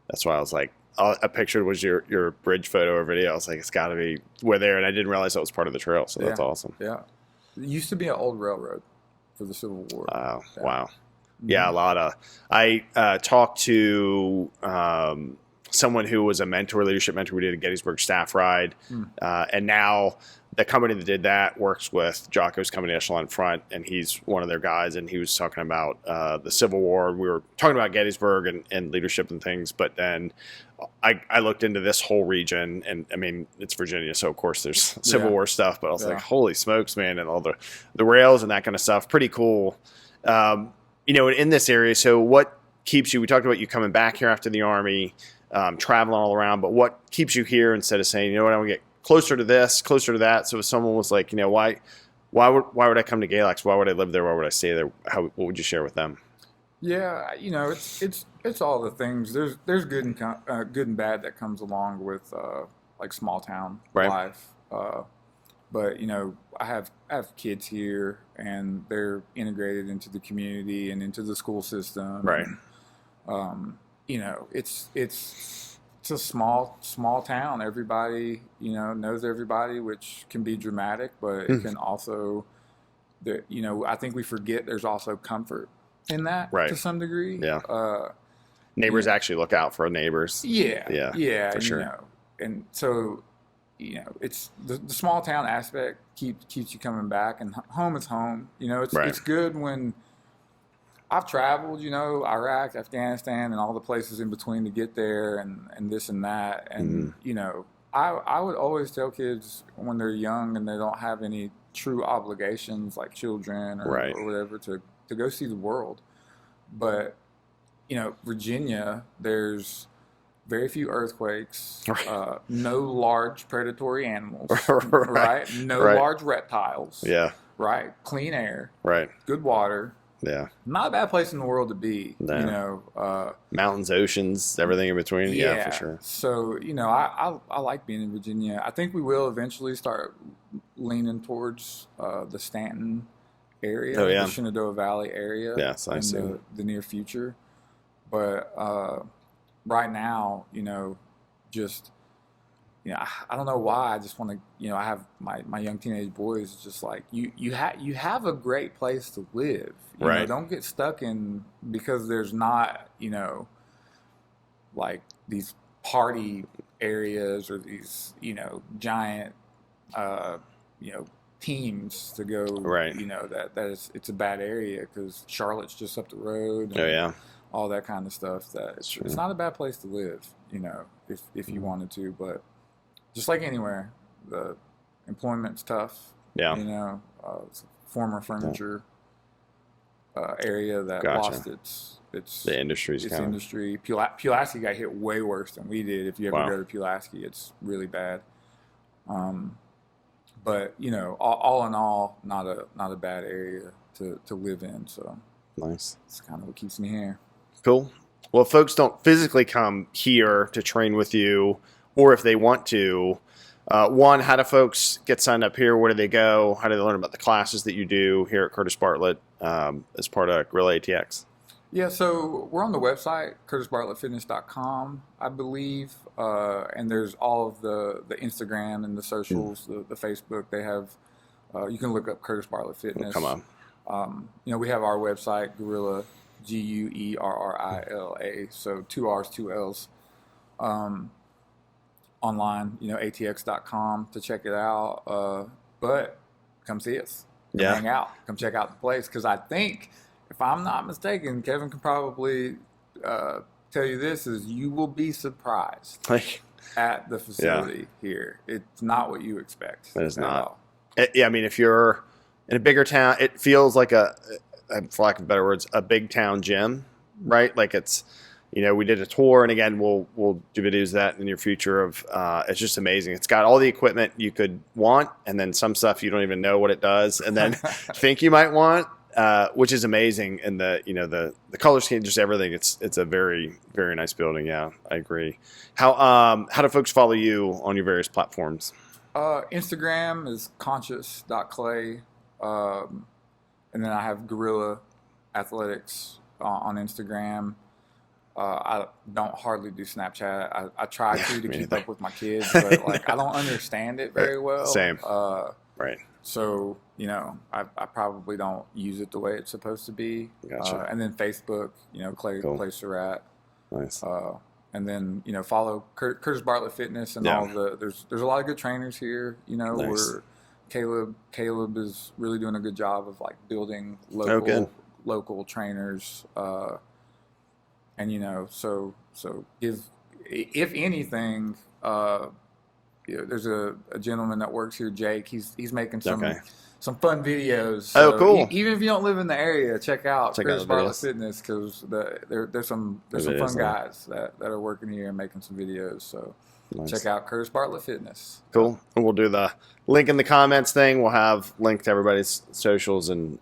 That's why I was like, a picture was your bridge photo or video. I was like, it's got to be we're there, and I didn't realize that was part of the trail. So that's awesome. Yeah, it used to be an old railroad for the Civil War. Wow. Yeah. Wow. Mm-hmm. Yeah, a lot of. I talked to someone who was a leadership mentor. We did a Gettysburg staff ride, and now the company that did that works with Jocko's company, Echelon Front, and he's one of their guys. And he was talking about the Civil War. We were talking about Gettysburg and leadership and things, but then I looked into this whole region, and I mean, it's Virginia, so of course there's Civil War stuff, but I was like, holy smokes, man, and all the rails and that kind of stuff. Pretty cool. In this area, so what keeps you, we talked about you coming back here after the Army, traveling all around, but what keeps you here instead of saying, you know what, I want to get closer to this, closer to that? So if someone was like, why would I come to Galax? Why would I live there? Why would I stay there? What would you share with them? Yeah, it's all the things. There's good and bad that comes along with like small town life. But I have kids here, and they're integrated into the community and into the school system. Right. And, it's a small town. Everybody knows everybody, which can be dramatic, but it can also, I think we forget there's also comfort in that to some degree. Yeah. Neighbors actually look out for neighbors. Yeah. For sure. And so. It's the small town aspect keeps you coming back, and home is home. It's good when I've traveled, Iraq, Afghanistan, and all the places in between to get there, and this and that. And I would always tell kids when they're young and they don't have any true obligations like children or whatever to go see the world. But Virginia, there's very few earthquakes, no large predatory animals, right? No large reptiles, right? Clean air, good water, not a bad place in the world to be. Mountains, oceans, everything in between. Yeah, for sure. So I like being in Virginia. I think we will eventually start leaning towards the Stanton area, the Shenandoah Valley area, in the near future. But right now, I don't know why. I just want to, I have my young teenage boys just like, you have a great place to live. You know, don't get stuck in, because there's not, like these party areas or these, giant, teams to go, it's a bad area because Charlotte's just up the road. And, all that kind of stuff. It's not a bad place to live, if you wanted to, but just like anywhere, the employment's tough. It's a former furniture area that lost its the industry's industry. Pulaski got hit way worse than we did. If you ever go to Pulaski, it's really bad. But all in all, not a bad area to live in. So nice. It's kind of what keeps me here. Cool. Well, if folks don't physically come here to train with you, or if they want to, one, how do folks get signed up here? Where do they go? How do they learn about the classes that you do here at Curtis Bartlett as part of Guerrilla ATX? Yeah, so we're on the website, curtisbartlettfitness.com, I believe, and there's all of the Instagram and the socials, the Facebook. They have, you can look up Curtis Bartlett Fitness. Come on. We have our website, Guerrilla, GUERRILA, so 2 R's, 2 L's, online, ATX.com to check it out. But come see us, hang out, come check out the place, because I think, if I'm not mistaken, Kevin can probably tell you this, is you will be surprised at the facility here. It's not what you expect. It is not. I mean, if you're in a bigger town, it feels like for lack of better words, a big town gym, right? Like it's, we did a tour, and again, we'll do videos of that in the near future of, it's just amazing. It's got all the equipment you could want, and then some stuff you don't even know what it does, and then think you might want, which is amazing. And the color scheme, just everything. It's a very, very nice building. Yeah, I agree. How do folks follow you on your various platforms? Instagram is conscious.clay. And then I have Guerrilla Athletics on Instagram. I don't hardly do Snapchat. I try to keep up with my kids, but like I don't understand it very well. Same. Right. So, you know, I probably don't use it the way it's supposed to be. Gotcha. And then Facebook, you know, Clay Surratt. Nice. And then, you know, follow Curtis Bartlett Fitness and all there's a lot of good trainers here, you know, where Caleb is really doing a good job of like building local trainers. And, you know, so if anything, you know, there's a gentleman that works here, Jake. He's making some fun videos. So cool. Even if you don't live in the area, check out Curtis Bartlett Fitness, because there's some fun guys that are working here and making some videos. So check out Curtis Bartlett Fitness. Cool. And we'll do the link in the comments thing. We'll have link to everybody's socials. And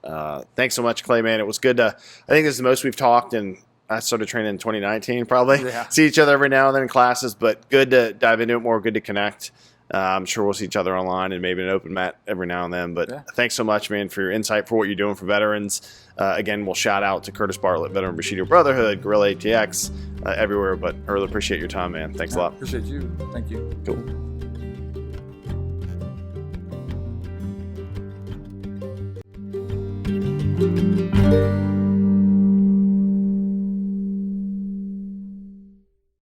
thanks so much, Clay, man. It was good to. I think this is the most we've talked, and I started training in 2019, probably. Yeah. See each other every now and then in classes, but good to dive into it more, good to connect. I'm sure we'll see each other online and maybe an open mat every now and then. But thanks so much, man, for your insight, for what you're doing for veterans. Again, we'll shout out to Curtis Bartlett, Veteran Bushido Brotherhood, Guerrilla ATX, everywhere. But I really appreciate your time, man. Thanks a lot. Appreciate you. Thank you. Cool.